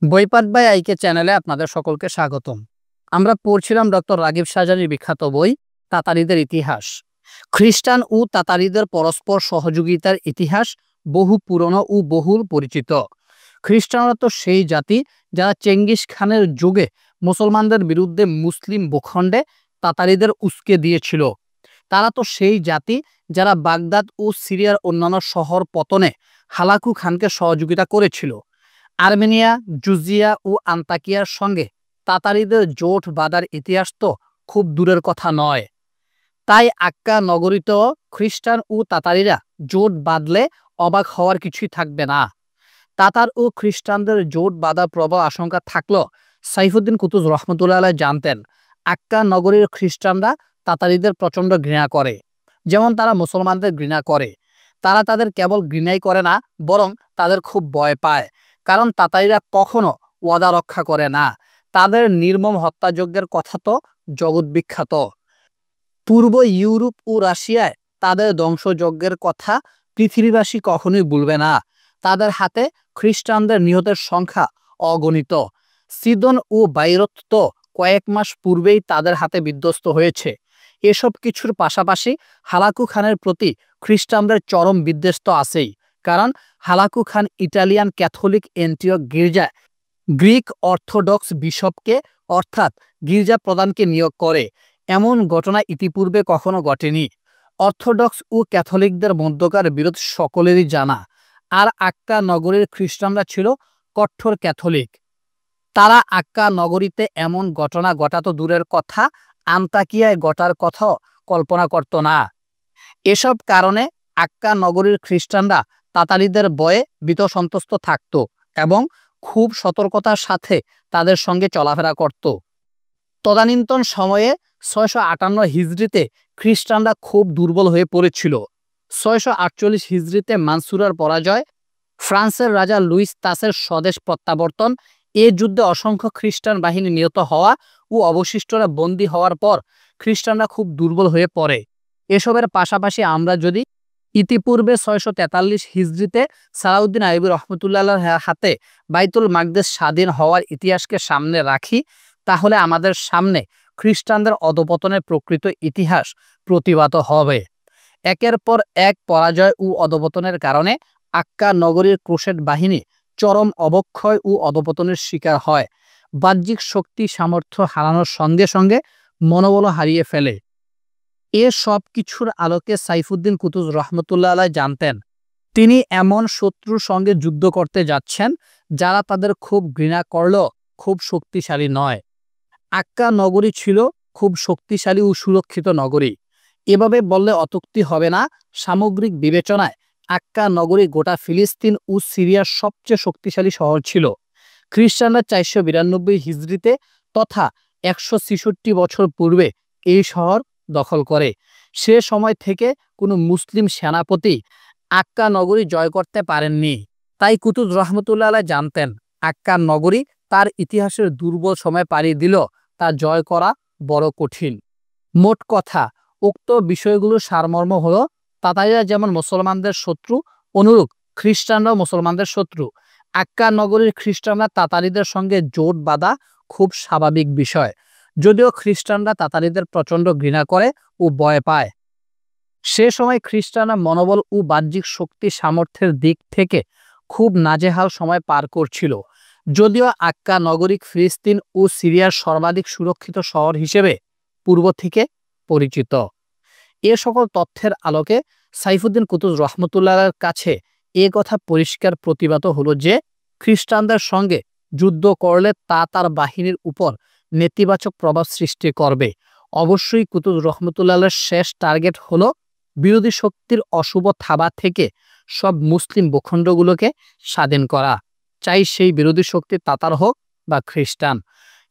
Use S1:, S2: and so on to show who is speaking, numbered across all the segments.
S1: বইপাঠ by আইকে চ্যানেলে আপনাদের সকলকে স্বাগতম। আমরা পড়ছিলাম ডক্টর রাগিব শাহজাহানের বিখ্যাত বই তাতারিদের ইতিহাস। খ্রিস্টান ও তাতারিদের পরস্পর সহযোগিতার ইতিহাস বহু পুরনো ও বহুল পরিচিত। খ্রিস্টানরা তো সেই জাতি যারা চেঙ্গিস খানের যুগে মুসলমানদের বিরুদ্ধে মুসলিম ভূখণ্ডে তাতারিদের উস্কে দিয়েছিল। তারা তো সেই জাতি যারা বাগদাদ ও সিরিয়ার অন্যান্য শহর পতনে হালাকু খানকে সহযোগিতা করেছিল। আর্মেনিয়া, জুজিয়া ও আন্তাকিয়ার সঙ্গে তাতারিদের জোট বাঁধার ইতিহাস তো খুব দূরের কথা নয়। তাই আক্কা নগরীতেও খ্রিস্টান ও তাতারিরা জোট বাঁধলে অবাক হওয়ার কিছুই থাকবে না। তাতার ও খ্রিস্টানদের জোট বাঁধার প্রবল আশঙ্কা থাকলেও সাইফুদ্দিন কুতুজ রহমতুল্লাহ আলাইহ জানতেন আক্কা নগরীর খ্রিস্টানরা তাতারিদের প্রচণ্ড ঘৃণা করে। যেমন তারা মুসলমানদের ঘৃণা করে, তারা তাদের কেবল ঘৃণাই করে না, বরং তাদের খুব ভয় পায়। কারণ তাতারিরা কখনো ওয়াদা রক্ষা করে না। তাদের নির্মম হত্যাযজ্ঞের কথা তো জগৎ বিখ্যাত। পূর্ব ইউরোপ ও রাশিয়ায় তাদের ধ্বংসযজ্ঞের কথা পৃথিবীবাসী কখনোই ভুলবে না। তাদের হাতে খ্রিস্টানদের নিহতের সংখ্যা অগণিত। সিদন ও বাইরত তো কয়েক মাস পূর্বেই তাদের হাতে বিধ্বস্ত হয়েছে। এসব কিছুর পাশাপাশি হালাকু খানের প্রতি খ্রিস্টানদের চরম বিদ্বেষ তো আছেই। কারণ Hulagu Khan Italian Catholic Antioch গির্জায় গ্রিক অর্থোডক্স বিশপকে অর্থাৎ গির্জা প্রধানকে নিয়োগ করে। এমন ঘটনা ইতিপূর্বে কখনো ঘটেনি। অর্থোডক্স ও ক্যাথলিকদের মধ্যকার বিরোধ সকলেরই জানা। আর আক্কা নগরীর খ্রিস্টানরা ছিল কঠোর ক্যাথলিক। তারা আক্কা নগরীতে এমন ঘটনা ঘটাতো দূরের কথা, আন্তাকিয়ায় ঘটার কথাও কল্পনা করত না। এসব কারণে আক্কা নগরীর খ্রিস্টানরা তাতারিদের ভয়ে ভীতসন্ত্রস্ত থাকত এবং খুব সতর্কতার সাথে তাদের সঙ্গে চলাফেরা করত। তদানীন্তন সময়ে 658 হিজরিতে খ্রিস্টানরা খুব দুর্বল হয়ে পড়েছিল। 648 হিজরিতে মানসুরার পরাজয়, ফ্রান্সের রাজা লুইস তাসের স্বদেশ প্রত্যাবর্তন, এ যুদ্ধে অসংখ্য খ্রিস্টান বাহিনী নিহত হওয়া ও অবশিষ্টরা বন্দী হওয়ার পর খ্রিস্টানরা খুব দুর্বল হয়ে পড়ে। এসবের পাশাপাশি আমরা যদি ইতিপূর্বে 643 হিজরিতে সালাউদ্দিন আইয়ুবী রহমতুল্লাহর হাতে বাইতুল মাকদেস স্বাধীন হওয়ার ইতিহাসকে সামনে রাখি, তাহলে আমাদের সামনে খ্রিস্টানদের অধপতনের প্রকৃত ইতিহাস প্রতিভাত হবে। একের পর এক পরাজয় ও অধপতনের কারণে আক্কা নগরীর ক্রুসেড বাহিনী চরম অবক্ষয় ও অধপতনের শিকার হয়। বাহ্যিক শক্তি সামর্থ্য হারানোর সঙ্গে সঙ্গে মনোবল হারিয়ে ফেলে। এ সব কিছুর আলোকে সাইফুদ্দিন কুতুজ রহমতুল্লাহ আলাইহ জানতেন তিনি এমন শত্রুর সঙ্গে যুদ্ধ করতে যাচ্ছেন যারা তাদের খুব ঘৃণা করলেও খুব শক্তিশালী নয়। আক্কা নগরী ছিল খুব শক্তিশালী ও সুরক্ষিত নগরী। এভাবে বললে অত্যুক্তি হবে না। সামগ্রিক বিবেচনায় আক্কা নগরী গোটা ফিলিস্তিন ও সিরিয়ার সবচেয়ে শক্তিশালী শহর ছিল। খ্রিস্টানরা 492 হিজরিতে তথা 166 বছর পূর্বে এই শহর দখল করে। সে সময় থেকে কোনো মুসলিম সেনাপতি আক্কা নগরী জয় করতে পারেননি। তাই কুতুজ রহমতুল্লাহ আলাইহ জানতেন আক্কা নগরী তার ইতিহাসের দুর্বল সময় পাড়ি দিল তা জয় করা বড় কঠিন। মোট কথা, উক্ত বিষয়গুলোর সারমর্ম হলো তাতারিরা যেমন মুসলমানদের শত্রু, অনুরূপ খ্রিস্টানরাও মুসলমানদের শত্রু। আক্কা নগরীর খ্রিস্টানরা তাতারিদের সঙ্গে জোট বাঁধা খুব স্বাভাবিক বিষয়, যদিও খ্রিস্টানরা তাতারিদের প্রচণ্ড ঘৃণা করে ও ভয় পায়। সে সময় খ্রিস্টানরা মনোবল ও বাহ্যিক শক্তি সামর্থ্যের দিক থেকে খুব নাজেহাল সময় পার করছিল। যদিও আক্কা নগরী ফিলিস্তিন ও সিরিয়ার সর্বাধিক সুরক্ষিত শহর হিসেবে পূর্ব থেকে পরিচিত। এ সকল তথ্যের আলোকে সাইফুদ্দিন কুতুজ রহমতুল্লাহর কাছে এ কথা পরিষ্কার প্রতিভাত হলো যে খ্রিস্টানদের সঙ্গে যুদ্ধ করলে তা তার বাহিনীর উপর নেতিবাচক প্রভাব সৃষ্টি করবে। অবশ্যই কুতুজ রহমতুল্লাহর শেষ টার্গেট হলো বিরোধী শক্তির অশুভ থাবা থেকে সব মুসলিম ভূখণ্ডগুলোকে স্বাধীন করা, চাই সেই বিরোধী শক্তি তাতার হোক বা খ্রিস্টান।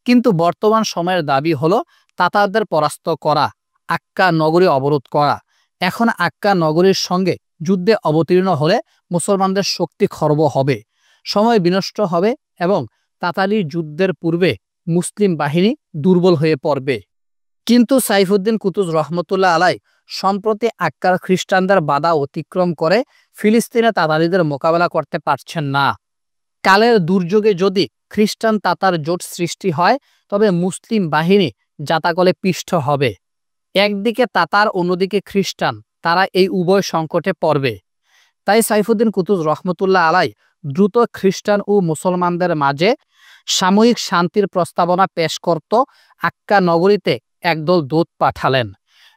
S1: কিন্তু বর্তমান সময়ের দাবি হলো তাতারদের পরাস্ত করা, আক্কা নগরী অবরোধ করা। এখন আক্কা নগরীর সঙ্গে যুদ্ধে অবতীর্ণ হলে মুসলমানদের শক্তি খর্ব হবে, সময় বিনষ্ট হবে এবং তাতারি যুদ্ধের পূর্বে মুসলিম বাহিনী দুর্বল হয়ে পড়বে। কিন্তু সাইফুদ্দিন কুতুজ রহমতুল্লাহ আলাইহ সম্প্রতি আক্কার খ্রিস্টানদের বাধা অতিক্রম করে ফিলিস্তিনে তাতারিদের মোকাবেলা করতে পারছেন না। কালের দুর্যোগে যদি খ্রিস্টান তাতার জোট সৃষ্টি হয় তবে মুসলিম বাহিনী জাতাকলে পিষ্ট হবে। একদিকে তাতার, অন্যদিকে খ্রিস্টান, তারা এই উভয় সংকটে পড়বে। তাই সাইফুদ্দিন কুতুজ রহমতুল্লাহ আলাই দ্রুত খ্রিস্টান ও মুসলমানদের মাঝে সাময়িক শান্তির প্রস্তাবনা পেশ করত আক্কা নগরীতে একদল দূত পাঠালেন।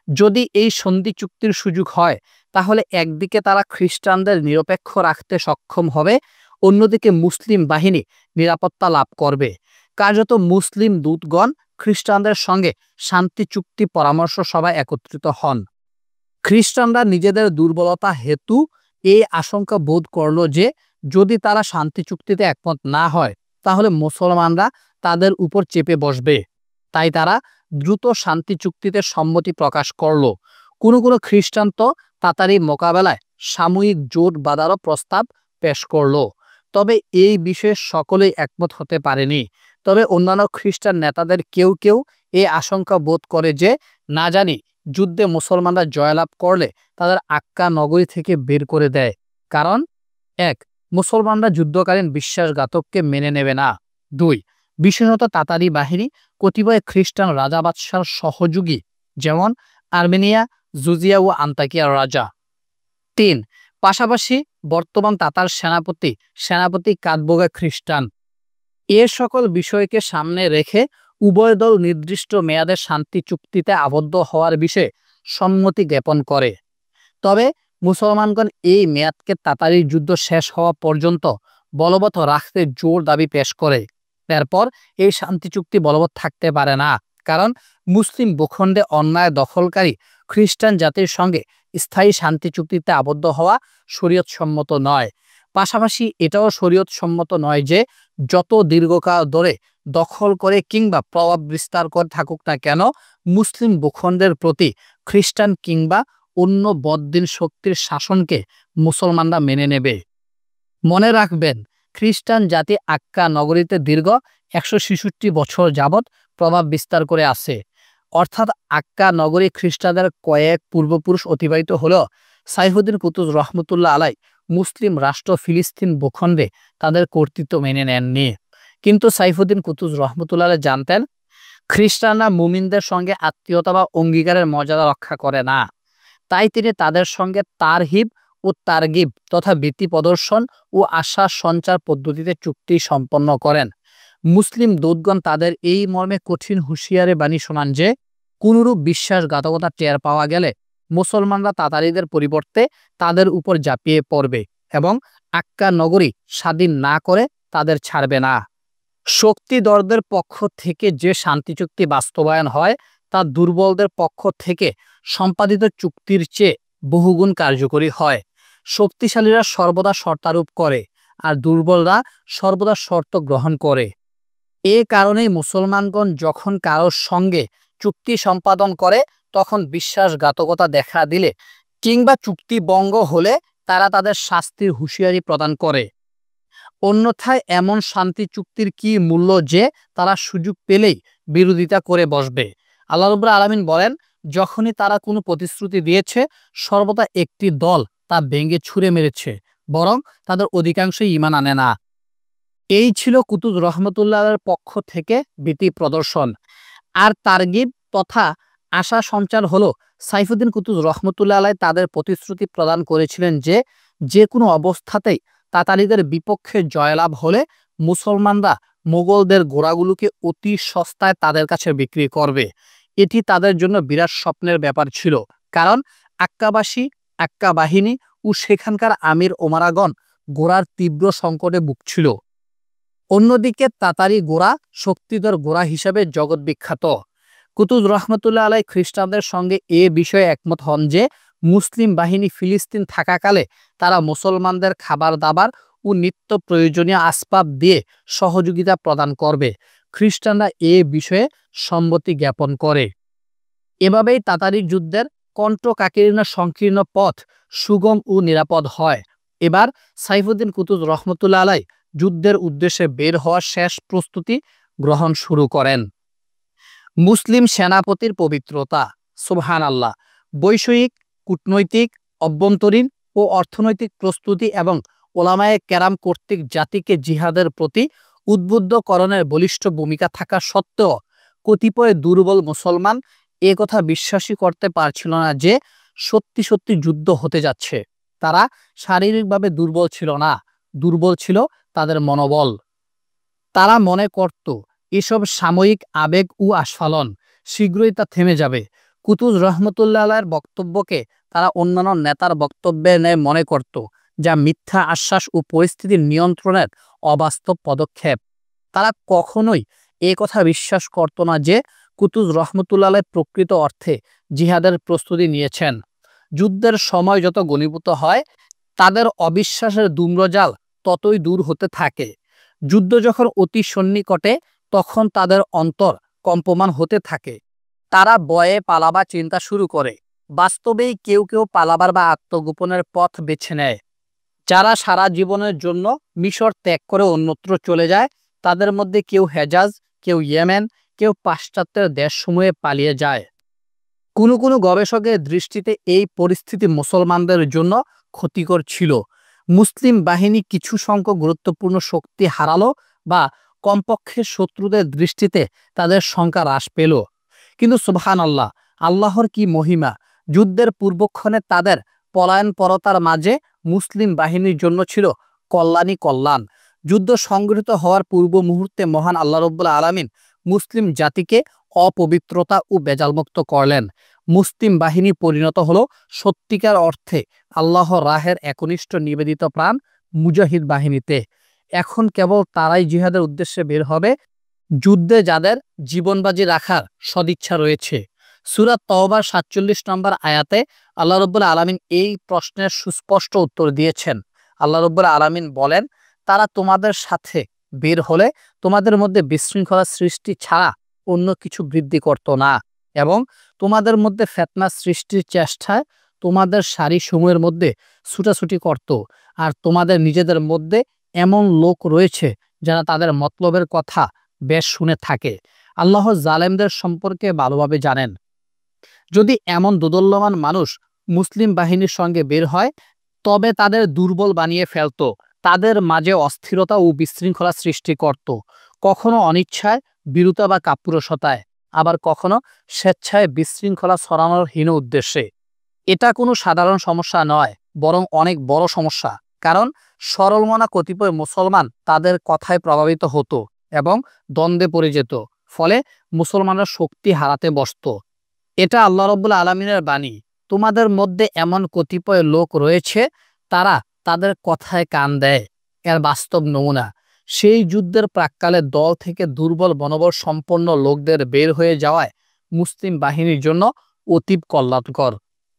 S1: যদি এই সন্ধি চুক্তির সুযোগ হয় তাহলে একদিকে তারা খ্রিস্টানদের নিরপেক্ষ রাখতে সক্ষম হবে, অন্যদিকে মুসলিম বাহিনী নিরাপত্তা লাভ করবে। কার্যত মুসলিম দূতগণ খ্রিস্টানদের সঙ্গে শান্তি চুক্তি পরামর্শ সভায় একত্রিত হন। খ্রিস্টানরা নিজেদের দুর্বলতা হেতু এই আশঙ্কা বোধ করল যে যদি তারা শান্তি চুক্তিতে একমত না হয় তাহলে মুসলমানরা তাদের উপর চেপে বসবে। তাই তারা দ্রুত শান্তি চুক্তিতে সম্মতি প্রকাশ করল। কোনো কোনো খ্রিস্টান তো তাতারি মোকাবেলায় সাময়িক জোট বাঁধারও প্রস্তাব পেশ করল। তবে এই বিষয়ে সকলেই একমত হতে পারেনি। তবে অন্যান্য খ্রিস্টান নেতাদের কেউ কেউ এই আশঙ্কা বোধ করে যে না জানি যুদ্ধে মুসলমানরা জয়লাভ করলে তাদের আক্কা নগরী থেকে বের করে দেয়। কারণ ১. মুসলমানরা যুদ্ধকালীন বিশ্বাসঘাতককে মেনে নেবে না। ২. বিশেষত তাতারি বাহিনী কতিপয় খ্রিস্টান রাজা বাদশার সহযোগী, যেমন আর্মেনিয়া, জুজিয়া ও আন্তাকিয়ার রাজা। ৩. পাশাপাশি বর্তমান তাতার সেনাপতি কাতবোগা খ্রিস্টান। এ সকল বিষয়কে সামনে রেখে উভয় দল নির্দিষ্ট মেয়াদে শান্তি চুক্তিতে আবদ্ধ হওয়ার বিষয়ে সম্মতি জ্ঞাপন করে। তবে মুসলমানগণ এই মেয়াদকে তাতারি যুদ্ধ শেষ হওয়া পর্যন্ত বলবৎ রাখতে জোর দাবি পেশ করে। এরপর এই শান্তি চুক্তি বলবৎ থাকতে পারে না, কারণ মুসলিম ভূখণ্ডে অন্যায় দখলকারী খ্রিস্টান জাতির সঙ্গে স্থায়ী শান্তি চুক্তিতে আবদ্ধ হওয়া শরীয়তসম্মত নয়। পাশাপাশি এটাও শরীয়তসম্মত নয় যে যত দীর্ঘকাল ধরে দখল করে কিংবা প্রভাব বিস্তার করে থাকুক না কেন মুসলিম ভূখণ্ডের প্রতি খ্রিস্টান কিংবা অন্য বদ্দিন শক্তির শাসনকে মুসলমানরা মেনে নেবে। মনে রাখবেন, খ্রিস্টান জাতি আক্কা নগরীতে দীর্ঘ ১৬৬ বছর যাবৎ প্রভাব বিস্তার করে আছে। অর্থাৎ আক্কা নগরী খ্রিস্টানদের কয়েক পূর্বপুরুষ অতিবাহিত হলেও সাইফুদ্দিন কুতুজ রহমতুল্লাহ আলাই মুসলিম রাষ্ট্র ফিলিস্তিন ভূখণ্ডে তাদের কর্তৃত্ব মেনে নেননি। কিন্তু সাইফুদ্দিন কুতুজ রহমতুল্লাহ আলাই জানতেন খ্রিস্টানরা মুমিনদের সঙ্গে আত্মীয়তা বা অঙ্গীকারের মর্যাদা রক্ষা করে না। তাই তিনি তাদের সঙ্গে তারহিব ও তারগিব তথা ভীতি প্রদর্শন ও আশ্বাস সঞ্চার পদ্ধতিতে চুক্তি সম্পন্ন করেন। মুসলিম দূতগণ তাদের এই মর্মে কঠিন হুঁশিয়ারি বাণী শোনান যে কোনরূপ বিশ্বাসঘাতকতা টের পাওয়া গেলে মুসলমানরা তাতারিদের পরিবর্তে তাদের উপর ঝাঁপিয়ে পড়বে এবং আক্কা নগরী স্বাধীন না করে তাদের ছাড়বে না। শক্তিধরদের পক্ষ থেকে যে শান্তি চুক্তি বাস্তবায়ন হয় তা দুর্বলদের পক্ষ থেকে সম্পাদিত চুক্তির চেয়ে বহুগুণ কার্যকরী হয়। শক্তিশালীরা সর্বদা শর্তারোপ করে আর দুর্বলরা সর্বদা শর্ত গ্রহণ করে। এ কারণেই মুসলমানগণ যখন কারোর সঙ্গে চুক্তি সম্পাদন করে তখন বিশ্বাসঘাতকতা দেখা দিলে কিংবা চুক্তি ভঙ্গ হলে তারা তাদের শাস্তির হুঁশিয়ারি প্রদান করে। অন্যথায় এমন শান্তি চুক্তির কি মূল্য যে তারা সুযোগ পেলেই বিরোধিতা করে বসবে। আল্লাহ রাব্বুল আলামিন বলেন, যখনই তারা কোনো প্রতিশ্রুতি দিয়েছে সর্বদা একটি দল তা ভেঙে ছুঁড়ে মেরেছে, বরং তাদের অধিকাংশই ঈমান আনে না। এই ছিল কুতুজ রহমতুল্লাহর পক্ষ থেকে ভীতি প্রদর্শন। আর তারগিব তথা আশা সঞ্চার হলো সাইফুদ্দিন কুতুজ রহমতুল্লাহ আলাই তাদের প্রতিশ্রুতি প্রদান করেছিলেন যে যে কোনো অবস্থাতেই তাতারিদের বিপক্ষে জয়লাভ হলে মুসলমানরা মোগলদের ঘোড়াগুলোকে অতি সস্তায় তাদের কাছে বিক্রি করবে। এটি তাদের জন্য বিরাট স্বপ্নের ব্যাপার ছিল, কারণ আক্কাবাসী, আক্কা বাহিনী ও সেখানকার আমির ওমারাগণ ঘোড়ার তীব্র সংকটে ভুগছিল। অন্যদিকে তাতারি ঘোড়া শক্তিধর ঘোড়া হিসাবে জগৎ বিখ্যাত। কুতুজ রহমতুল্লাহ আলাই খ্রিস্টানদের সঙ্গে এ বিষয়ে একমত হন যে মুসলিম বাহিনী ফিলিস্তিন থাকাকালে তারা মুসলমানদের খাবার দাবার ও নিত্য প্রয়োজনীয় আসবাব দিয়ে সহযোগিতা প্রদান করবে। খ্রিস্টানরা এ বিষয়ে সম্মতি জ্ঞাপন করে। এভাবেই তাতারি যুদ্ধের কণ্টকাকীর্ণ সংকীর্ণ পথ সুগম ও নিরাপদ হয়। এবার সাইফুদ্দিন কুতুজ রহমতুল্লাহ আলাই যুদ্ধের উদ্দেশ্যে বের হওয়ার শেষ প্রস্তুতি গ্রহণ শুরু করেন। মুসলিম সেনাপতির পবিত্রতা, সুবহানাল্লাহ। বৈষয়িক, কূটনৈতিক, অভ্যন্তরীণ ও অর্থনৈতিক প্রস্তুতি এবং ওলামায়ে কেরাম কর্তৃক জাতিকে জিহাদের প্রতি উদ্বুদ্ধকরণের বলিষ্ঠ ভূমিকা থাকা সত্ত্বেও কতিপয় দুর্বল মুসলমান এ কথা বিশ্বাসই করতে পারছিল না যে সত্যি সত্যি যুদ্ধ হতে যাচ্ছে। তারা শারীরিকভাবে দুর্বল ছিল না, দুর্বল ছিল তাদের মনোবল। তারা মনে করত এসব সাময়িক আবেগ ও আস্ফালন, শীঘ্রই তা থেমে যাবে। কুতুব রহমতুল্লাহ আলাইহির বক্তব্যকে তারা অন্যান্য নেতার বক্তব্যের ন্যায় মনে করত, যা মিথ্যা আশ্বাস ও পরিস্থিতির নিয়ন্ত্রণের অবাস্তব পদক্ষেপ। তারা কখনোই এ কথা বিশ্বাস করত না যে কুতুব রহমতুল্লাহ আলাইহি প্রকৃত অর্থে জিহাদের প্রস্তুতি নিয়েছেন। যুদ্ধের সময় যত ঘনীভূত হয়, তাদের অবিশ্বাসের ধূম্রজাল ততই দূর হতে থাকে। যুদ্ধ যখন অতি সন্নিকটে, তখন তাদের অন্তর কম্পমান হতে থাকে। তারা ভয়ে পালাবার চিন্তা শুরু করে। বাস্তবেই কেউ কেউ পালাবার বা আত্মগোপনের পথ বেছে নেয়। যারা সারা জীবনের জন্য মিশর ত্যাগ করে অন্যত্র চলে যায়, তাদের মধ্যে কেউ হেজাজ, কেউ ইয়েমেন, কেউ পাশ্চাত্যের দেশসমূহে পালিয়ে যায়। কোনো কোনো গবেষকের দৃষ্টিতে এই পরিস্থিতি মুসলমানদের জন্য ক্ষতিকর ছিল। মুসলিম বাহিনী কিছু সংখ্যক গুরুত্বপূর্ণ শক্তি হারালো, বা কমপক্ষে শত্রুদের দৃষ্টিতে তাদের সংখ্যা হ্রাস পেল। কিন্তু সুবহানাল্লাহ, আল্লাহর কি মহিমা! যুদ্ধের পূর্বক্ষণে তাদের পলায়নপরতার মাঝে মুসলিম বাহিনীর জন্য ছিল কল্যাণই কল্যাণ। যুদ্ধ সংগঠিত হওয়ার পূর্ব মুহূর্তে মহান আল্লাহ রাব্বুল আলামিন মুসলিম জাতিকে অপবিত্রতা ও বেজালমুক্ত করলেন। মুসলিম বাহিনী পরিণত হলো সত্যিকার অর্থে আল্লাহর রাহের একনিষ্ঠ নিবেদিত প্রাণ মুজাহিদ বাহিনীতে। এখন কেবল তারাই জিহাদের উদ্দেশ্যে বের হবে, যুদ্ধে যাদের জীবনবাজি রাখার সদিচ্ছা রয়েছে। সূরা তওবার ৪৭ নম্বর আয়াতে আল্লাহ রাব্বুল আলামিন এই প্রশ্নের সুস্পষ্ট উত্তর দিয়েছেন। আল্লাহ রাব্বুল আলামিন বলেন, তারা তোমাদের সাথে বের হলে তোমাদের মধ্যে বিশৃঙ্খলা সৃষ্টি ছাড়া অন্য কিছু বৃদ্ধি করত না, এবং তোমাদের মধ্যে ফিতনা সৃষ্টির চেষ্টায় তোমাদের সারি সমূহের মধ্যে ছুটাছুটি করত। আর তোমাদের নিজেদের মধ্যে এমন লোক রয়েছে যারা তাদের মতলবের কথা বেশ শুনে থাকে। আল্লাহ জালেমদের সম্পর্কে ভালোভাবে জানেন। যদি এমন দোদল্যমান মানুষ মুসলিম বাহিনীর সঙ্গে বের হয়, তবে তাদের দুর্বল বানিয়ে ফেলত, তাদের মাঝে অস্থিরতা ও বিশৃঙ্খলা সৃষ্টি করত, কখনো অনিচ্ছায়, বীরতা বা কাপুরুষতায়, আবার কখনো স্বেচ্ছায় বিশৃঙ্খলা ছড়ানোর হীন উদ্দেশ্যে। এটা কোনো সাধারণ সমস্যা নয়, বরং অনেক বড় সমস্যা। কারণ সরলমনা কতিপয় মুসলমান তাদের কথায় প্রভাবিত হতো এবং দ্বন্দ্বে পড়ে যেত, ফলে মুসলমানরা শক্তি হারাতে বসত। এটা আল্লাহ রাব্বুল আলামিনের বাণী। তোমাদের মধ্যে এমন কতিপয় লোক রয়েছে, তারা তাদের কথায় কান দেয়। এর বাস্তব নমুনা সেই যুদ্ধের প্রাক্কালে দল থেকে দুর্বল মনোবল সম্পন্ন লোকদের বের হয়ে যাওয়ায় মুসলিম বাহিনীর জন্য অতীব কল্যাণকর,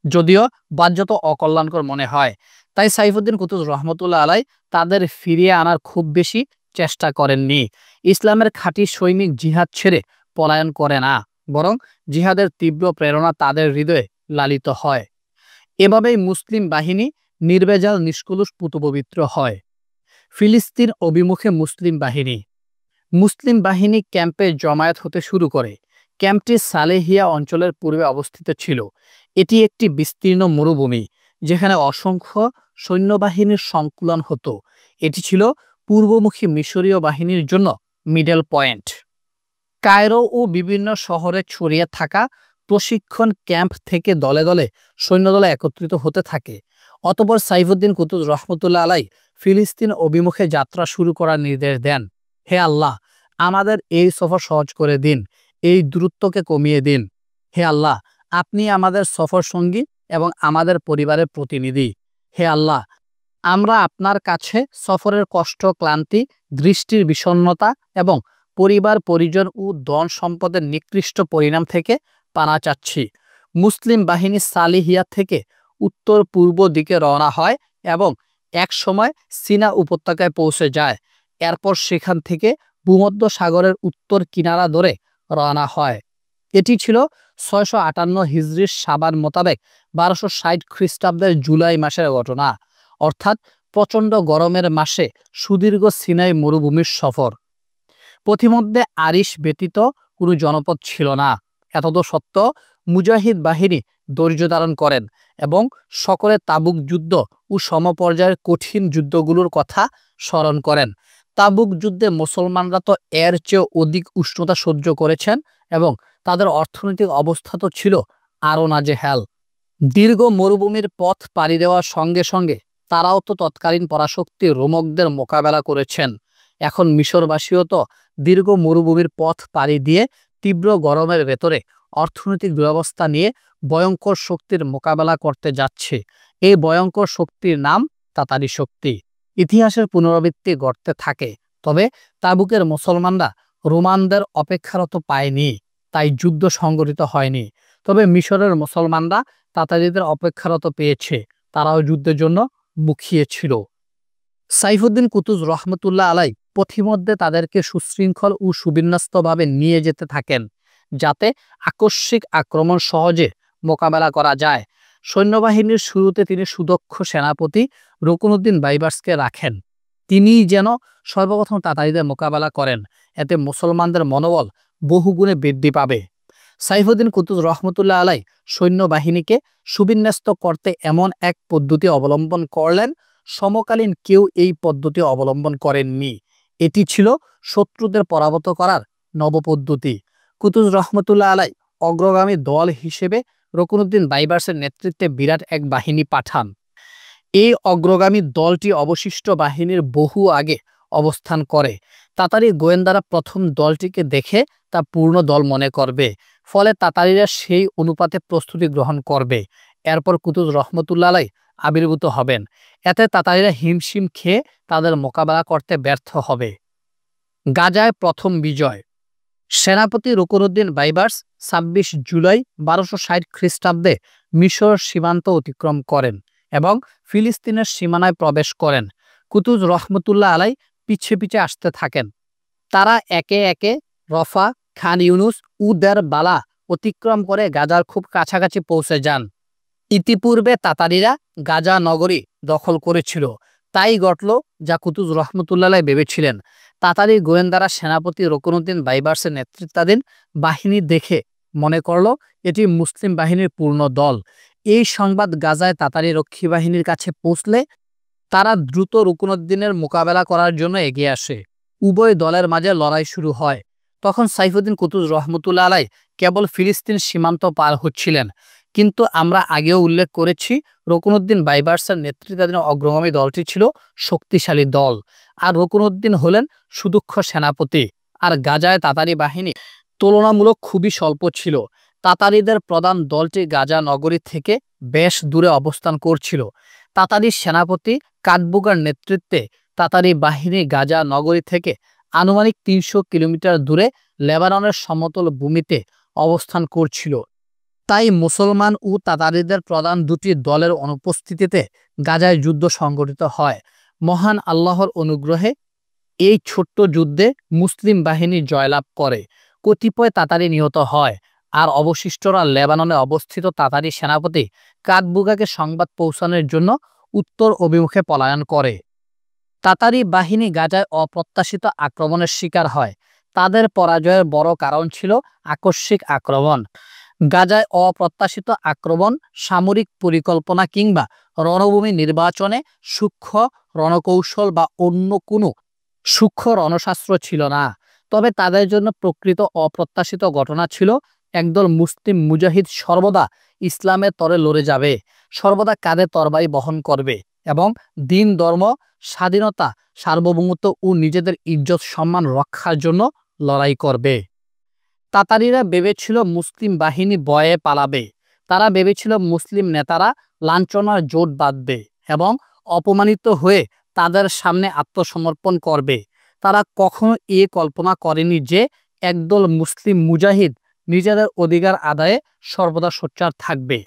S1: যদিও বাহ্যত অকল্যাণকর মনে হয়। তাই সাইফুদ্দিন কুতুব রহমতুল্লাহ আলাইহি তাদের ফিরিয়ে আনার খুব বেশি চেষ্টা করেননি। ইসলামের খাঁটি সৈনিক জিহাদ ছেড়ে পলায়ন করে না, বরং জিহাদের তীব্র প্রেরণা তাদের হৃদয়ে লালিত হয়। এভাবেই মুসলিম বাহিনী নির্ভেজাল, নিষ্কলুষ, পুতপবিত্র হয়। ফিলিস্তিন অভিমুখে মুসলিম বাহিনী। মুসলিম বাহিনী ক্যাম্পে জমায়েত হতে শুরু করে। ক্যাম্পটি সালেহিয়া অঞ্চলের পূর্বে অবস্থিত ছিল। এটি একটি বিস্তীর্ণ মরুভূমি, যেখানে অসংখ্য সৈন্যবাহিনীর সংকুলন হতো। এটি ছিল পূর্বমুখী মিশরীয় বাহিনীর জন্য মিডল পয়েন্ট। কায়রো ও বিভিন্ন শহরে ছড়িয়ে থাকা প্রশিক্ষণ ক্যাম্প থেকে দলে দলে সৈন্যদলে একত্রিত হতে থাকে। অতঃপর সাইফুদ্দিন কুতুব রহমতুল্লাহ আলাইহি ফিলিস্তিন অভিমুখে যাত্রা শুরু করার নির্দেশ দেন। হে আল্লাহ, আমাদের এই সফর সহজ করে দিন, এই দূরত্বকে কমিয়ে দিন। হে আল্লাহ, আপনি আমাদের সফর সঙ্গী এবং আমাদের পরিবারের প্রতিনিধি। হে আল্লাহ, আমরা আপনার কাছে সফরের কষ্ট, ক্লান্তি, দৃষ্টির বিষণ্ণতা এবং পরিবার পরিজন ও ধন সম্পদের নিকৃষ্ট পরিণাম থেকে পানা চাচ্ছি। মুসলিম বাহিনী সালিহিয়া থেকে উত্তর পূর্ব দিকে রওনা হয় এবং এক সময় সিনা উপত্যকায় পৌঁছে যায়। এরপর সেখান থেকে ভূমধ্য সাগরের উত্তর কিনারা ধরে রওনা হয়। এটি ছিল 658 হিজরির শাবান মোতাবেক 1260 খ্রিস্টাব্দের জুলাই মাসের ঘটনা, অর্থাৎ প্রচণ্ড গরমের মাসে সুদীর্ঘ সিনাই মরুভূমির সফর। পথিমধ্যে আরিশ ব্যতীত কোনো জনপদ ছিল না। এতদ সত্ত্বেও মুজাহিদ বাহিনী ধৈর্য ধারণ করেন এবং সকলে তাবুক যুদ্ধ ও সমপর্যায়ের কঠিন যুদ্ধগুলোর কথা স্মরণ করেন। তাবুক যুদ্ধে মুসলমানরা তো এর চেয়ে অধিক উষ্ণতা সহ্য করেছেন এবং তাদের অর্থনৈতিক অবস্থা তো ছিল আরও নাজেহাল। দীর্ঘ মরুভূমির পথ পাড়ি দেওয়ার সঙ্গে সঙ্গে তারাও তো তৎকালীন পরাশক্তি রোমকদের মোকাবেলা করেছেন। এখন মিশরবাসীও তো দীর্ঘ মরুভূমির পথ পাড়ি দিয়ে তীব্র গরমের ভেতরে অর্থনৈতিক দুরবস্থা নিয়ে ভয়ঙ্কর শক্তির মোকাবেলা করতে যাচ্ছে। এই ভয়ঙ্কর শক্তির নাম তাতারি শক্তি। ইতিহাসের পুনরাবৃত্তি ঘটতে থাকে, তবে তাবুকের মুসলমানরা রোমানদের অপেক্ষারত পায়নি, তাই যুদ্ধ সংঘটিত হয়নি। তবে মিশরের মুসলমানরা তাতারিদের অপেক্ষারত পেয়েছে, তারাও যুদ্ধের জন্য মুখিয়ে ছিল। সাইফুদ্দিন কুতুজ রহমতুল্লাহ আলাই পথিমধ্যে তাদেরকে সুশৃঙ্খল ও সুবিন্যস্তভাবে নিয়ে যেতে থাকেন, যাতে আকস্মিক আক্রমণ সহজে মোকাবেলা করা যায়। সৈন্যবাহিনীর শুরুতে তিনি সুদক্ষ সেনাপতি রুকনুদ্দিন বাইবার্সকে রাখেন। তিনিই যেন সর্বপ্রথম তাতারিদের মোকাবেলা করেন, এতে মুসলমানদের মনোবল বহুগুণে বৃদ্ধি পাবে। সাইফুদ্দিন কুতুজ রহমতুল্লাহ আলাই সৈন্যবাহিনীকে সুবিন্যস্ত করতে এমন এক পদ্ধতি অবলম্বন করলেন, সমকালীন কেউ এই পদ্ধতি অবলম্বন করেননি। এটি ছিল শত্রুদের পরাভূত করার নবপদ্ধতি। কুতুজ রহমতুল্লাহ আলাই অগ্রগামী দল হিসেবে রুকনুদ্দিন বাইবার্সের নেতৃত্বে বিরাট এক বাহিনী পাঠান। এই অগ্রগামী দলটি অবশিষ্ট বাহিনীর বহু আগে অবস্থান করে। তাতারি গোয়েন্দারা প্রথম দলটিকে দেখে তা পূর্ণ দল মনে করবে, ফলে তাতারিরা সেই অনুপাতে প্রস্তুতি গ্রহণ করবে। এরপর কুতুজ রহমতুল্লাহ আলাই আবির্ভূত হবেন। এতে তাতারিরা হিমশিম খেয়ে তাদের মোকাবেলা করতে ব্যর্থ হবে। গাজায় প্রথম বিজয়। সেনাপতি রুকনুদ্দিন বাইবার্স ২৬ জুলাই ১২৬০ খ্রিস্টাব্দে মিশর সীমান্ত অতিক্রম করেন এবং ফিলিস্তিনের সীমানায় প্রবেশ করেন। কুতুজ রহমতুল্লাহ আলাই পিছে পিছে আসতে থাকেন। তারা একে একে রফা, খান ইউনুস ও দের বালা অতিক্রম করে গাজার খুব কাছাকাছি পৌঁছে যান। ইতিপূর্বে তাতারিরা গাজা নগরী দখল করেছিল। তাই ঘটল যা কুতুজ রহমতুল্লাহ আলাই ভেবেছিলেন। তাতারি গোয়েন্দারা সেনাপতি রুকনুদ্দিন বাইবার্সের নেতৃত্বাধীন বাহিনী দেখে মনে করল এটি মুসলিম বাহিনীর পূর্ণ দল। এই সংবাদ গাজায় তাতারি রক্ষী বাহিনীর কাছে পৌঁছলে তারা দ্রুত রুকনুদ্দিনের মোকাবেলা করার জন্য এগিয়ে আসে। উভয় দলের মাঝে লড়াই শুরু হয়। তখন সাইফুদ্দিন কুতুজ রহমতুল্লাহ আলাই কেবল ফিলিস্তিন সীমান্ত পার হচ্ছিলেন, কিন্তু আমরা আগেও উল্লেখ করেছি রুকনুদ্দিন বাইবার্সের নেতৃত্বাধীন অগ্রগামী দলটি ছিল শক্তিশালী দল, আর রুকনুদ্দিন হলেন সুদক্ষ সেনাপতি। আর গাজায় তাতারি বাহিনী তুলনামূলক খুবই স্বল্প ছিল। তাতারিদের প্রধান দলটি গাজা নগরী থেকে বেশ দূরে অবস্থান করছিল। তাতারি সেনাপতি কাটবুগার নেতৃত্বে তাতারি বাহিনী গাজা নগরী থেকে আনুমানিক ৩০০ কিলোমিটার দূরে লেবাননের সমতল ভূমিতে অবস্থান করছিল। তাই মুসলমান ও তাতারিদের প্রধান দুটি দলের অনুপস্থিতিতে গাজায় যুদ্ধ সংঘটিত হয়। মহান আল্লাহর অনুগ্রহে এই ছোট্ট যুদ্ধে মুসলিম বাহিনী জয়লাভ করে। কতিপয় তাতারি নিহত হয়, আর অবশিষ্টরা লেবাননে অবস্থিত তাতারি সেনাপতি কাটবুগাকে সংবাদ পৌঁছানোর জন্য উত্তর অভিমুখে পলায়ন করে। তাতারি বাহিনী গাজায় অপ্রত্যাশিত আক্রমণের শিকার হয়। তাদের পরাজয়ের বড় কারণ ছিল আকস্মিক আক্রমণ। গাজায় অপ্রত্যাশিত আক্রমণ সামরিক পরিকল্পনা কিংবা রণভূমি নির্বাচনে সূক্ষ্ম রণকৌশল বা অন্য কোনো সূক্ষ্ম রণশাস্ত্র ছিল না। তবে তাদের জন্য প্রকৃত অপ্রত্যাশিত ঘটনা ছিল একদল মুসলিম মুজাহিদ সর্বদা ইসলামের তরে লড়ে যাবে, সর্বদা কাঁধে তরবারি বহন করবে এবং দিন, ধর্ম, স্বাধীনতা, সার্বভৌমত্ব ও নিজেদের ইজ্জত সম্মান রক্ষার জন্য লড়াই করবে। তাতারিরা ভেবেছিল মুসলিম বাহিনী ভয়ে পালাবে। তারা ভেবেছিল মুসলিম নেতারা লাঞ্ছনার জোট বাঁধবে এবং অপমানিত হয়ে তাদের সামনে আত্মসমর্পণ করবে। তারা কখনো এ কল্পনা করেনি যে একদল মুসলিম মুজাহিদ নিজেদের অধিকার আদায়ে সর্বদা সোচ্চার থাকবে।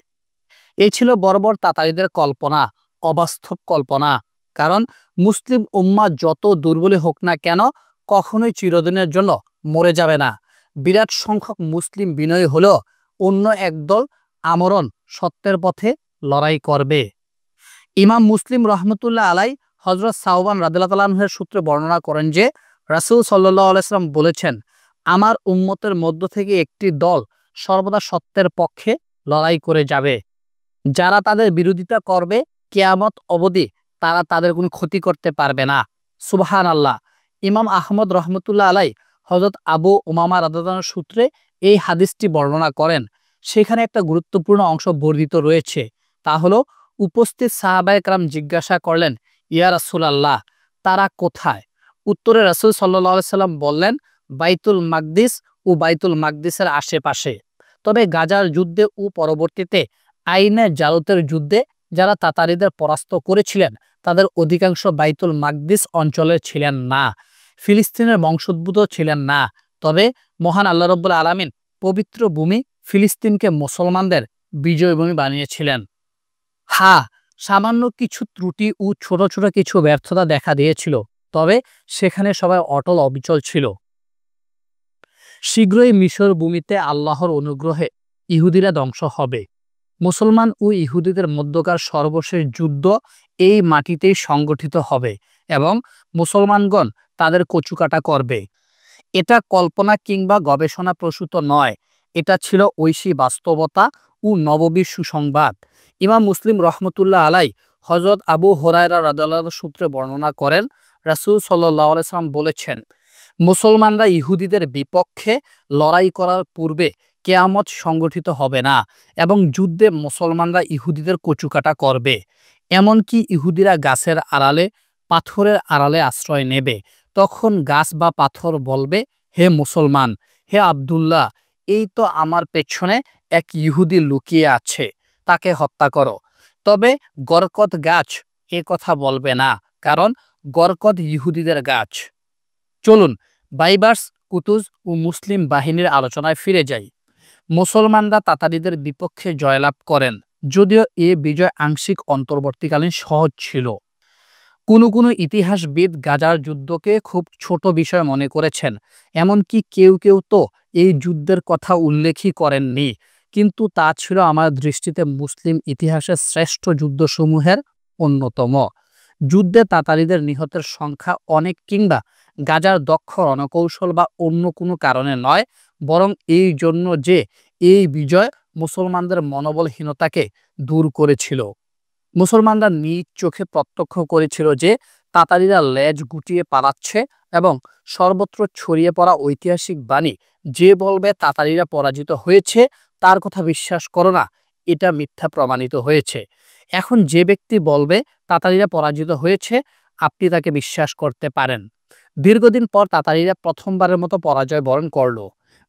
S1: এই ছিল বর্বর তাতারিদের কল্পনা, অবাস্তব কল্পনা। কারণ মুসলিম উম্মাহ যত দুর্বলই হোক না কেন কখনোই চিরদিনের জন্য মরে যাবে না। বিরাট সংখ্যক মুসলিম বিনয়ী হলেও অন্য একদল আমরণ সত্যের পথে লড়াই করবে। ইমাম মুসলিম রহমতুল্লাহ আলাই হযরত সাওবান রাদিয়াল্লাহু তাআলা আনহুর সূত্রে বর্ণনা করেন যে রাসূল সাল্লাল্লাহু আলাইহি ওয়াসাল্লাম বলেছেন, আমার উম্মতের মধ্য থেকে একটি দল সর্বদা সত্যের পক্ষে লড়াই করে যাবে। যারা তাদের বিরোধিতা করবে কিয়ামত অবধি তারা তাদের কোনো ক্ষতি করতে পারবে না। সুবহানাল্লাহ। ইমাম আহমদ রহমতুল্লাহ আলাই হযরত আবু উমামা রাদিয়াল্লাহু আনহু সূত্রে এই হাদিসটি বর্ণনা করেন। সেখানে একটা গুরুত্বপূর্ণ অংশ বর্ণিত রয়েছে, তা হলো উপস্থিত সাহাবায়ে কেরাম জিজ্ঞাসা করলেন, ইয়া রাসূলুল্লাহ, তারা কোথায়? উত্তরে রাসূল সাল্লাল্লাহু আলাইহি সাল্লাম বললেন, বাইতুল মাকদিস ও বাইতুল মাকদিসের আশেপাশে। তবে গাজার যুদ্ধে ও পরবর্তীতে আইনে জালুতের যুদ্ধে যারা তাতারীদের পরাস্ত করেছিলেন তাদের অধিকাংশ বাইতুল মাকদিস অঞ্চলের ছিলেন না, ফিলিস্তিনের বংশোদ্ভূত ছিলেন না। তবে মহান আল্লাহ রাব্বুল আলামিন পবিত্র ভূমি ফিলিস্তিনকে মুসলমানদের বিজয়ভূমি বানিয়েছিলেন। হ্যাঁ, সামান্য কিছু ত্রুটি ও ছোট ছোট কিছু ব্যর্থতা দেখা দিয়েছিল, তবে সেখানে সবাই অটল অবিচল ছিল। শীঘ্রই মিশর ভূমিতে আল্লাহর অনুগ্রহে ইহুদিরা ধ্বংস হবে। মুসলমান ও ইহুদিদের মধ্যকার সর্বশেষ যুদ্ধ এই মাটিতেই সংগঠিত হবে এবং মুসলমানগণ তাদের কচুকাটা করবে। এটা কল্পনা কিংবা গবেষণা প্রসূত নয়, এটা ছিল ঐশী বাস্তবতা ও নববীর সুসংবাদ। ইমাম মুসলিম রহমতুল্লাহ আলাই হযরত আবু হুরায়রা রাদিয়াল্লাহু আনহু সূত্রে বর্ণনা করেন, রাসূল সাল্লাল্লাহু আলাইহি সাল্লাম বলেছেন, মুসলমানরা ইহুদিদের বিপক্ষে লড়াই করার পূর্বে কিয়ামত সংগঠিত হবে না এবং যুদ্ধে মুসলমানরা ইহুদিদের কচুকাটা করবে। এমনকি ইহুদিরা গাছের আড়ালে, পাথরের আড়ালে আশ্রয় নেবে। তখন গাছ বা পাথর বলবে, হে মুসলমান, হে আব্দুল্লাহ, এই তো আমার পেছনে এক ইহুদি লুকিয়ে আছে, তাকে হত্যা করো। তবে গরকত গাছ এ কথা বলবে না, কারণ গরকত ইহুদিদের গাছ। চলুন বাইবার্স, কুতুজ ও মুসলিম বাহিনীর আলোচনায় ফিরে যাই। মুসলমানরা তাতারীদের বিপক্ষে জয়লাভ করেন, যদিও এ বিজয় আংশিক অন্তর্বর্তীকালীন সহজ ছিল। কোনো ইতিহাসবিদ গাজার যুদ্ধকে খুব ছোট বিষয় মনে করেছেন, এমনকি কেউ কেউ তো এই যুদ্ধের কথা উল্লেখই করেননি। কিন্তু তা ছিল আমার দৃষ্টিতে মুসলিম ইতিহাসের শ্রেষ্ঠ যুদ্ধসমূহের অন্যতম। যুদ্ধে তাতারীদের নিহতের সংখ্যা অনেক কিংবা গাজার দক্ষ রণকৌশল বা অন্য কোনো কারণে নয়, বরং এই জন্য যে এই বিজয় মুসলমানদের মনোবলহীনতাকে দূর করেছিল। মুসলমানরা নিজ চোখে প্রত্যক্ষ করেছিল যে তাতারীরা লেজ গুটিয়ে পালাচ্ছে এবং সর্বত্র ছড়িয়ে পড়া ঐতিহাসিক বাণী, যে বলবে তাতারীরা পরাজিত হয়েছে তার কথা বিশ্বাস করো না, এটা মিথ্যা প্রমাণিত হয়েছে। এখন যে ব্যক্তি বলবে তাতারীরা পরাজিত হয়েছে, আপনি তাকে বিশ্বাস করতে পারেন। দীর্ঘদিন পর তাতারীরা প্রথমবারের মতো পরাজয় বরণ করল।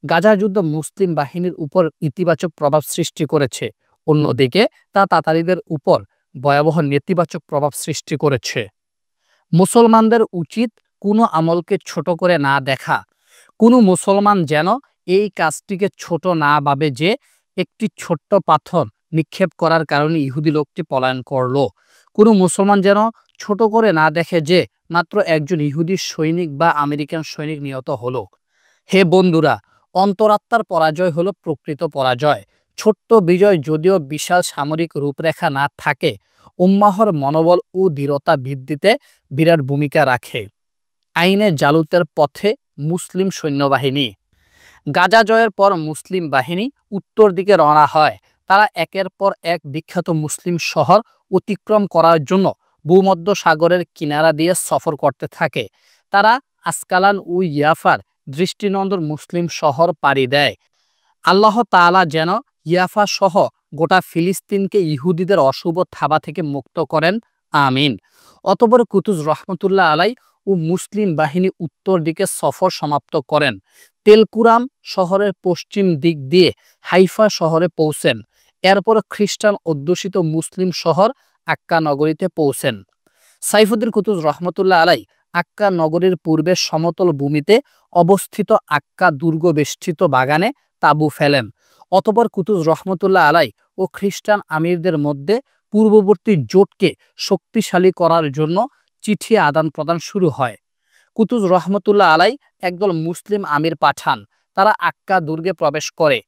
S1: গাজার যুদ্ধ মুসলিম বাহিনীর উপর ইতিবাচক প্রভাব সৃষ্টি করেছে, অন্যদিকে তা তাতারীদের উপর ভয়াবহ নেতিবাচক প্রভাব সৃষ্টি করেছে। মুসলমানদের উচিত কোনো আমলকে ছোট করে না দেখা। কোনো মুসলমান যেন এই কাজটিকে ছোট না ভাবে যে একটি ছোট্ট পাথর নিক্ষেপ করার কারণে ইহুদি লোকটি পলায়ন করলো। কোনো মুসলমান যেন ছোট করে না দেখে যে মাত্র একজন ইহুদি সৈনিক বা আমেরিকান সৈনিক নিহত হলো। হে বন্ধুরা, অন্তরাত্মার পরাজয় হলো প্রকৃত পরাজয়। ছোট্ট বিজয় যদিও বিশাল সামরিক রূপরেখা না থাকে, উম্মাহর মনোবল ও দৃঢ়তা বৃদ্ধিতে বিরাট ভূমিকা রাখে। আইনে জালুতের পথে মুসলিম সৈন্যবাহিনী। গাজা জয়ের পর মুসলিম বাহিনী উত্তর দিকে রওনা হয়। তারা একের পর এক বিখ্যাত মুসলিম শহর অতিক্রম করার জন্য ভূমধ্য সাগরের কিনারা দিয়ে সফর করতে থাকে। তারা আসকালান ও ইয়াফার দৃষ্টিনন্দন মুসলিম শহর পাড়ি দেয়। আল্লাহ তাআলা যেন ইয়াফা সহ গোটা ফিলিস্তিনকে ইহুদিদের অশুভ থাবা থেকে মুক্ত করেন, আমিন। অতঃপর কুতুজ রহমতুল্লাহ আলাই ও মুসলিম বাহিনী উত্তর দিকে সফর সমাপ্ত করেন। তেলকুরাম শহরের পশ্চিম দিক দিয়ে হাইফা শহরে পৌঁছেন। এরপর খ্রিস্টান অধ্যুষিত মুসলিম শহর আক্কা নগরীতে পৌঁছেন। সাইফুদ্দিন কুতুজ রহমতুল্লাহ আলাই আক্কা নগরীর পূর্বে সমতল ভূমিতে অবস্থিত আক্কা দুর্গ বেষ্টিত বাগানে তাঁবু ফেলেন। অতঃপর কুতুজ রহমতুল্লাহ আলাই ও খ্রিস্টান আমিরদের মধ্যে পূর্ববর্তী জোটকে শক্তিশালী করার জন্য চিঠি আদান প্রদান শুরু হয়। কুতুজ রহমতুল্লাহ আলাই একদল মুসলিম আমির পাঠান। তারা আক্কা দুর্গে প্রবেশ করে।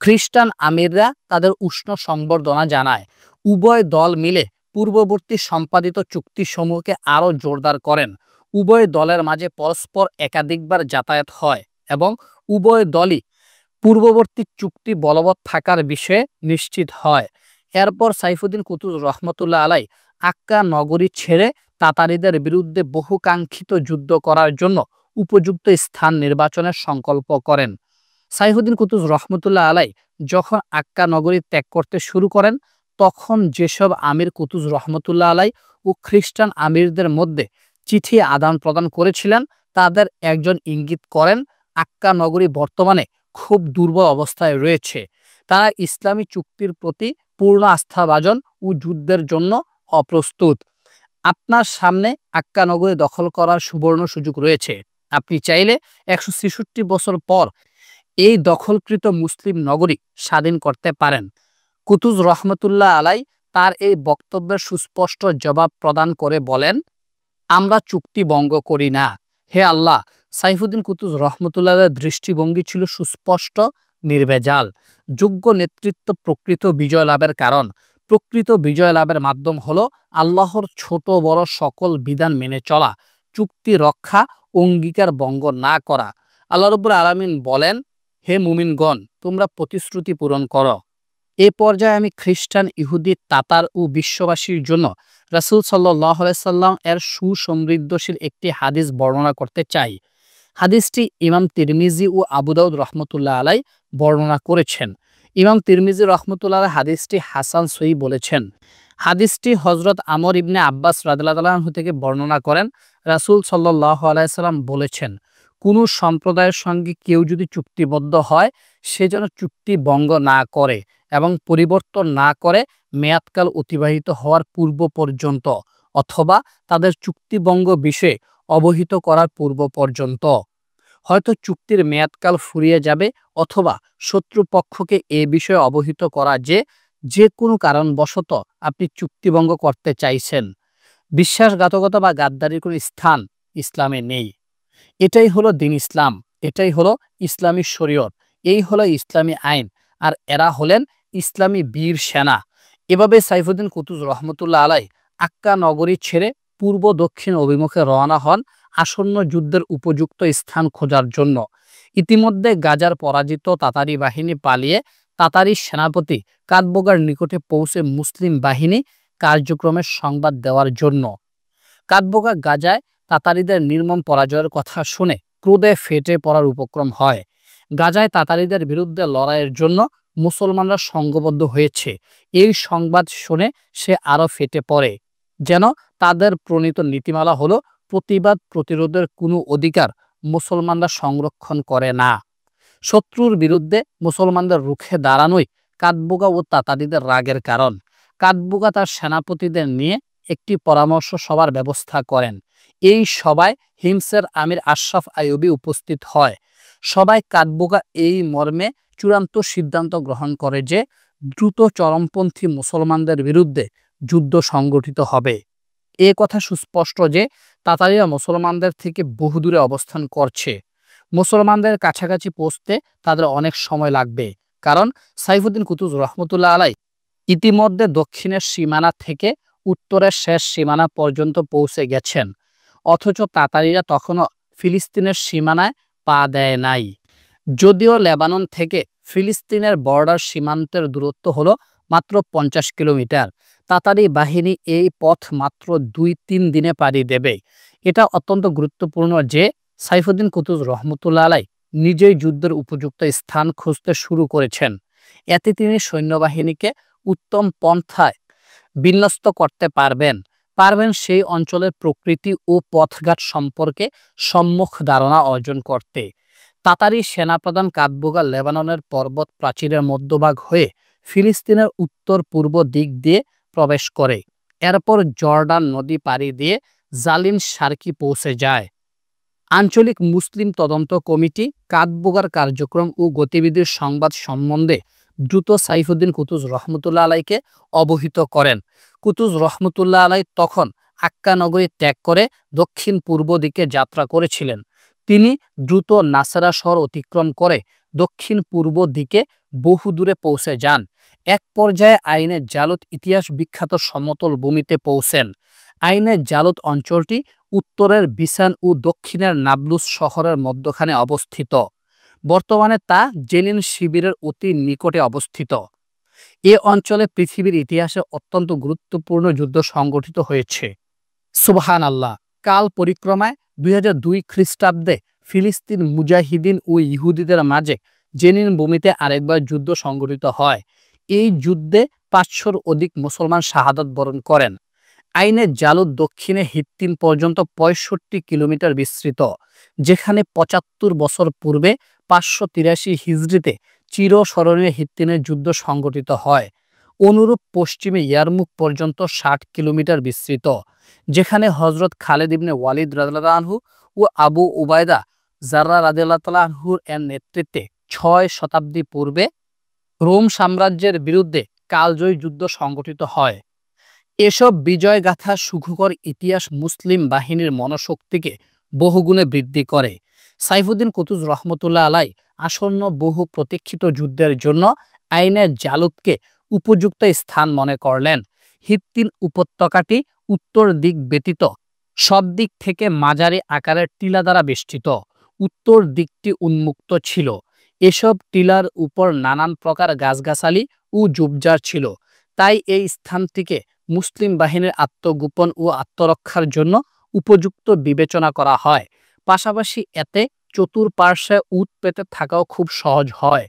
S1: খ্রিস্টান আমিররা তাদের উষ্ণ সংবর্ধনা জানায়। উভয় দল মিলে পূর্ববর্তী সম্পাদিত চুক্তিসমূহকে আরও জোরদার করেন। উভয় দলের মাঝে পরস্পর একাধিকবার যাতায়াত হয় এবং উভয় দলই পূর্ববর্তী চুক্তি বলবৎ থাকার বিষয়ে নিশ্চিত হয়। এরপর সাইফুদ্দিন কুতুজ রহমতুল্লাহ আলাই আক্কা নগরী ছেড়ে তাতারিদের বিরুদ্ধে বহুকাঙ্ক্ষিত যুদ্ধ করার জন্য উপযুক্ত স্থান নির্বাচনের সংকল্প করেন। সাইফুদ্দিন কুতুজ রহমতুল্লাহ আলাই যখন আক্কা নগরী ত্যাগ করতে শুরু করেন, তখন যেসব আমির কুতুজ রহমতুল্লাহ আলাই ও খ্রিস্টান আমিরদের মধ্যে চিঠি আদান প্রদান করেছিলেন, তাদের একজন ইঙ্গিত করেন আক্কা নগরী বর্তমানে খুব দুর্বল অবস্থায় রয়েছে। তারা ইসলামী চুক্তির প্রতি পূর্ণ আস্থাভাজন ও যুদ্ধের জন্য অপ্রস্তুত। আপনার সামনে আক্কা নগরী দখল করার সুবর্ণ সুযোগ রয়েছে। আপনি চাইলে ১৬৬ বছর পর এই দখলকৃত মুসলিম নগরী স্বাধীন করতে পারেন। কুতুজ রহমতুল্লাহ আলাই তার এই বক্তব্যের সুস্পষ্ট জবাব প্রদান করে বলেন, আমরা চুক্তি ভঙ্গ করি না। হে আল্লাহ! সাইফুদ্দিন কুতুজ রহমতুল্লাহের দৃষ্টিভঙ্গি ছিল সুস্পষ্ট, নির্ভেজাল। যোগ্য নেতৃত্ব প্রকৃত বিজয় লাভের কারণ। প্রকৃত বিজয় লাভের মাধ্যম হলো আল্লাহর ছোট বড় সকল বিধান মেনে চলা, চুক্তি রক্ষা, অঙ্গীকার ভঙ্গ না করা। আল্লাহ রাব্বুল আলামিন বলেন, হে মুমিনগণ, তোমরা প্রতিশ্রুতি পূরণ করো। এ পর্যায়ে আমি খ্রিস্টান, ইহুদি, তাতার ও বিশ্ববাসীর জন্য রাসূল সাল্লাল্লাহু আলাইহি সাল্লাম এর সুসমৃদ্ধশীল একটি হাদিস বর্ণনা করতে চাই। হাদিসটি ইমাম তিরমিজি ও আবু দাউদ রহমতুল্লাহ আলাই বর্ণনা করেছেন। ইমাম তিরমিজি রহমতুল্লাহ আলাই হাদিসটি হাসান সহিহ বলেছেন। হাদিসটি হযরত আমর ইবনে আব্বাস রাদিয়াল্লাহু আনহু থেকে বর্ণনা করেন। রাসূল সাল্লাল্লাহু আলাইহি সাল্লাম বলেছেন, কোন সম্প্রদায়ের সঙ্গে কেউ যদি চুক্তিবদ্ধ হয়, সে যেন চুক্তি ভঙ্গ না করে এবং পরিবর্তন না করে মেয়াদকাল অতিবাহিত হওয়ার পূর্ব পর্যন্ত, অথবা তাদের চুক্তিভঙ্গ বিষয়ে অবহিত করার পূর্ব পর্যন্ত। হয়তো চুক্তির মেয়াদকাল ফুরিয়ে যাবে, অথবা শত্রুপক্ষকে এ বিষয়ে অবহিত করা যে কোনো কারণবশত আপনি চুক্তিভঙ্গ করতে চাইছেন। বিশ্বাসঘাতকতা বা গাদ্দারির কোনো স্থান ইসলামে নেই। এটাই হলো দিন ইসলাম, এটাই হলো ইসলামী শরীয়ত, এই হলো ইসলামী আইন, আর এরা হলেন ইসলামী বীর সেনা। এভাবে সাইফুদ্দিন কুতুজ রহমতুল্লাহ আলাই আক্কা নগরী ছেড়ে পূর্ব দক্ষিণ অভিমুখে রওনা হন আসন্ন যুদ্ধের উপযুক্ত স্থান খোঁজার জন্য। ইতিমধ্যে গাজার পরাজিত তাতারি বাহিনী পালিয়ে তাতারি সেনাপতি কাতবোগার নিকটে পৌঁছে মুসলিম বাহিনী কার্যক্রমের সংবাদ দেওয়ার জন্য। কাতবোগা গাজায় তাতারিদের নির্মম পরাজয়ের কথা শুনে ক্রোধে ফেটে পড়ার উপক্রম হয়। গাজায় তাতারিদের বিরুদ্ধে লড়াইয়ের জন্য মুসলমানরা সংঘবদ্ধ হয়েছে, এই সংবাদ শুনে সে আরো ফেটে পড়ে। যেন তাদের প্রণীত নীতিমালা হলো প্রতিবাদ প্রতিরোধের কোনো অধিকার মুসলমানরা সংরক্ষণ করে না। শত্রুর বিরুদ্ধে মুসলমানদের রুখে দাঁড়ানোই কাতবোগা ও তাতারিদের রাগের কারণ। কাতবোগা তার সেনাপতিদের নিয়ে একটি পরামর্শ সভার ব্যবস্থা করেন। এই সভায় হিমসের আমির আশরাফ আইয়ুবী উপস্থিত হয়। সবাই কাতবোগা এই মর্মে চূড়ান্ত সিদ্ধান্ত গ্রহণ করে যে দ্রুত চরমপন্থী মুসলমানদের বিরুদ্ধে যুদ্ধ সংগঠিত হবে। এ কথা সুস্পষ্ট যে তাতারিরা মুসলমানদের থেকে বহুদূরে অবস্থান করছে। মুসলমানদের কাছাকাছি পৌঁছতে তাদের অনেক সময় লাগবে, কারণ সাইফুদ্দিন কুতুজ রহমতুল্লাহ আলাই ইতিমধ্যে দক্ষিণের সীমানা থেকে উত্তরের শেষ সীমানা পর্যন্ত পৌঁছে গেছেন, অথচ তাতারিরা তখনও ফিলিস্তিনের সীমানায় পা দেয় নাই। যদিও লেবানন থেকে ফিলিস্তিনের বর্ডার সীমান্তের দূরত্ব হলো মাত্র 50 কিলোমিটার, তাতারি বাহিনী এই পথ মাত্র 2-3 দিনে পাড়ি দেবে। এটা অত্যন্ত গুরুত্বপূর্ণ যে সাইফুদ্দিন কুতুজ রহমতুল্লাহ আলাই নিজেই যুদ্ধের উপযুক্ত স্থান খুঁজতে শুরু করেছেন। এতে তিনি সৈন্যবাহিনীকে উত্তম পন্থায় বিন্যস্ত করতে পারবেন সেই অঞ্চলের প্রকৃতি ও পথঘাট সম্পর্কে সম্মুখ ধারণা অর্জন করতে। তাতারি সেনাপ্রধান কাতবোগা লেবাননের পর্বত প্রাচীরের মধ্যভাগ হয়ে ফিলিস্তিনের উত্তর পূর্ব দিক দিয়ে প্রবেশ করে। এরপর জর্ডান নদী পাড়ি দিয়ে জালিন সার্কি পৌঁছে যায়। আঞ্চলিক মুসলিম তদন্ত কমিটি কাতবোগার কার্যক্রম ও গতিবিধির সংবাদ সম্বন্ধে দ্রুত সাইফুদ্দিন কুতুজ রহমতুল্লাহ আলাইকে অবহিত করেন। কুতুজ রহমতুল্লাহ আলাই তখন আক্কা নগরী ত্যাগ করে দক্ষিণ পূর্ব দিকে যাত্রা করেছিলেন। তিনি দ্রুত নাসেরা শহর অতিক্রম করে দক্ষিণ পূর্ব দিকে বহু দূরে পৌঁছে যান। এক পর্যায়ে আইনে জালুত ইতিহাস বিখ্যাত সমতল ভূমিতে পৌঁছেন। আইনে জালুত অঞ্চলটি উত্তরের বিসান ও দক্ষিণের নাবলুস শহরের মধ্যখানে অবস্থিত। বর্তমানে তা জেনিন শিবিরের অতি নিকটে অবস্থিত। এ অঞ্চলে পৃথিবীর ইতিহাসে অত্যন্ত গুরুত্বপূর্ণ যুদ্ধ সংগঠিত হয়েছে। সুবহানাল্লাহ। কাল পরিক্রমায় ২০০২ খ্রিস্টাব্দে ফিলিস্তিন মুজাহিদিন ও ইহুদিদের মাঝে জেনিন ভূমিতে আরেকবার যুদ্ধ সংগঠিত হয়। এই যুদ্ধে ৫০০-র অধিক মুসলমান শাহাদাত বরণ করেন। আইনের জালুদ দক্ষিণে হিত্তিন পর্যন্ত ৬৫ কিলোমিটার বিস্তৃত, যেখানে ৭৫ বছর পূর্বে ৫৮৩ হিজরিতে চিরস্মরণীয় হিত্তিনের যুদ্ধ সংগঠিত হয়। অনুরূপ পশ্চিমে ইয়ারমুক পর্যন্ত ৬০ কিলোমিটার বিস্তৃত, যেখানে হযরত খালিদ ইবনে ওয়ালিদ রাদিয়াল্লাহু আনহু ও আবু উবাইদা জাররাহ রাদিয়াল্লাহু তাআলা আনহুর এর নেতৃত্বে ৬ শতাব্দী পূর্বে রোম সাম্রাজ্যের বিরুদ্ধে কালজয়ী যুদ্ধ সংগঠিত হয়। এসব বিজয়গাথা সুখকর ইতিহাস মুসলিম বাহিনীর মনোশক্তিকে বহুগুণে বৃদ্ধি করে। সাইফুদ্দিন কুতুজ রহমতুল্লাহ আলাই আসন্ন বহু প্রতীক্ষিত যুদ্ধের জন্য আইনের জালুদকে উপযুক্ত স্থান মনে করলেন। হিত্তিন উপত্যকাটি উত্তর দিক ব্যতীত সব দিক থেকে মাঝারি আকারের টিলা দ্বারা বেষ্টিত। উত্তর দিকটি উন্মুক্ত ছিল। এসব টিলার উপর নানান প্রকার গাছগাছালি ও ঝোপঝাড় ছিল। তাই এই স্থানটিকে মুসলিম বাহিনীর আত্মগোপন ও আত্মরক্ষার জন্য উপযুক্ত বিবেচনা করা হয়। পাশাপাশি এতে চতুর্পার্শ্বে উট পেতে থাকাও খুব সহজ হয়।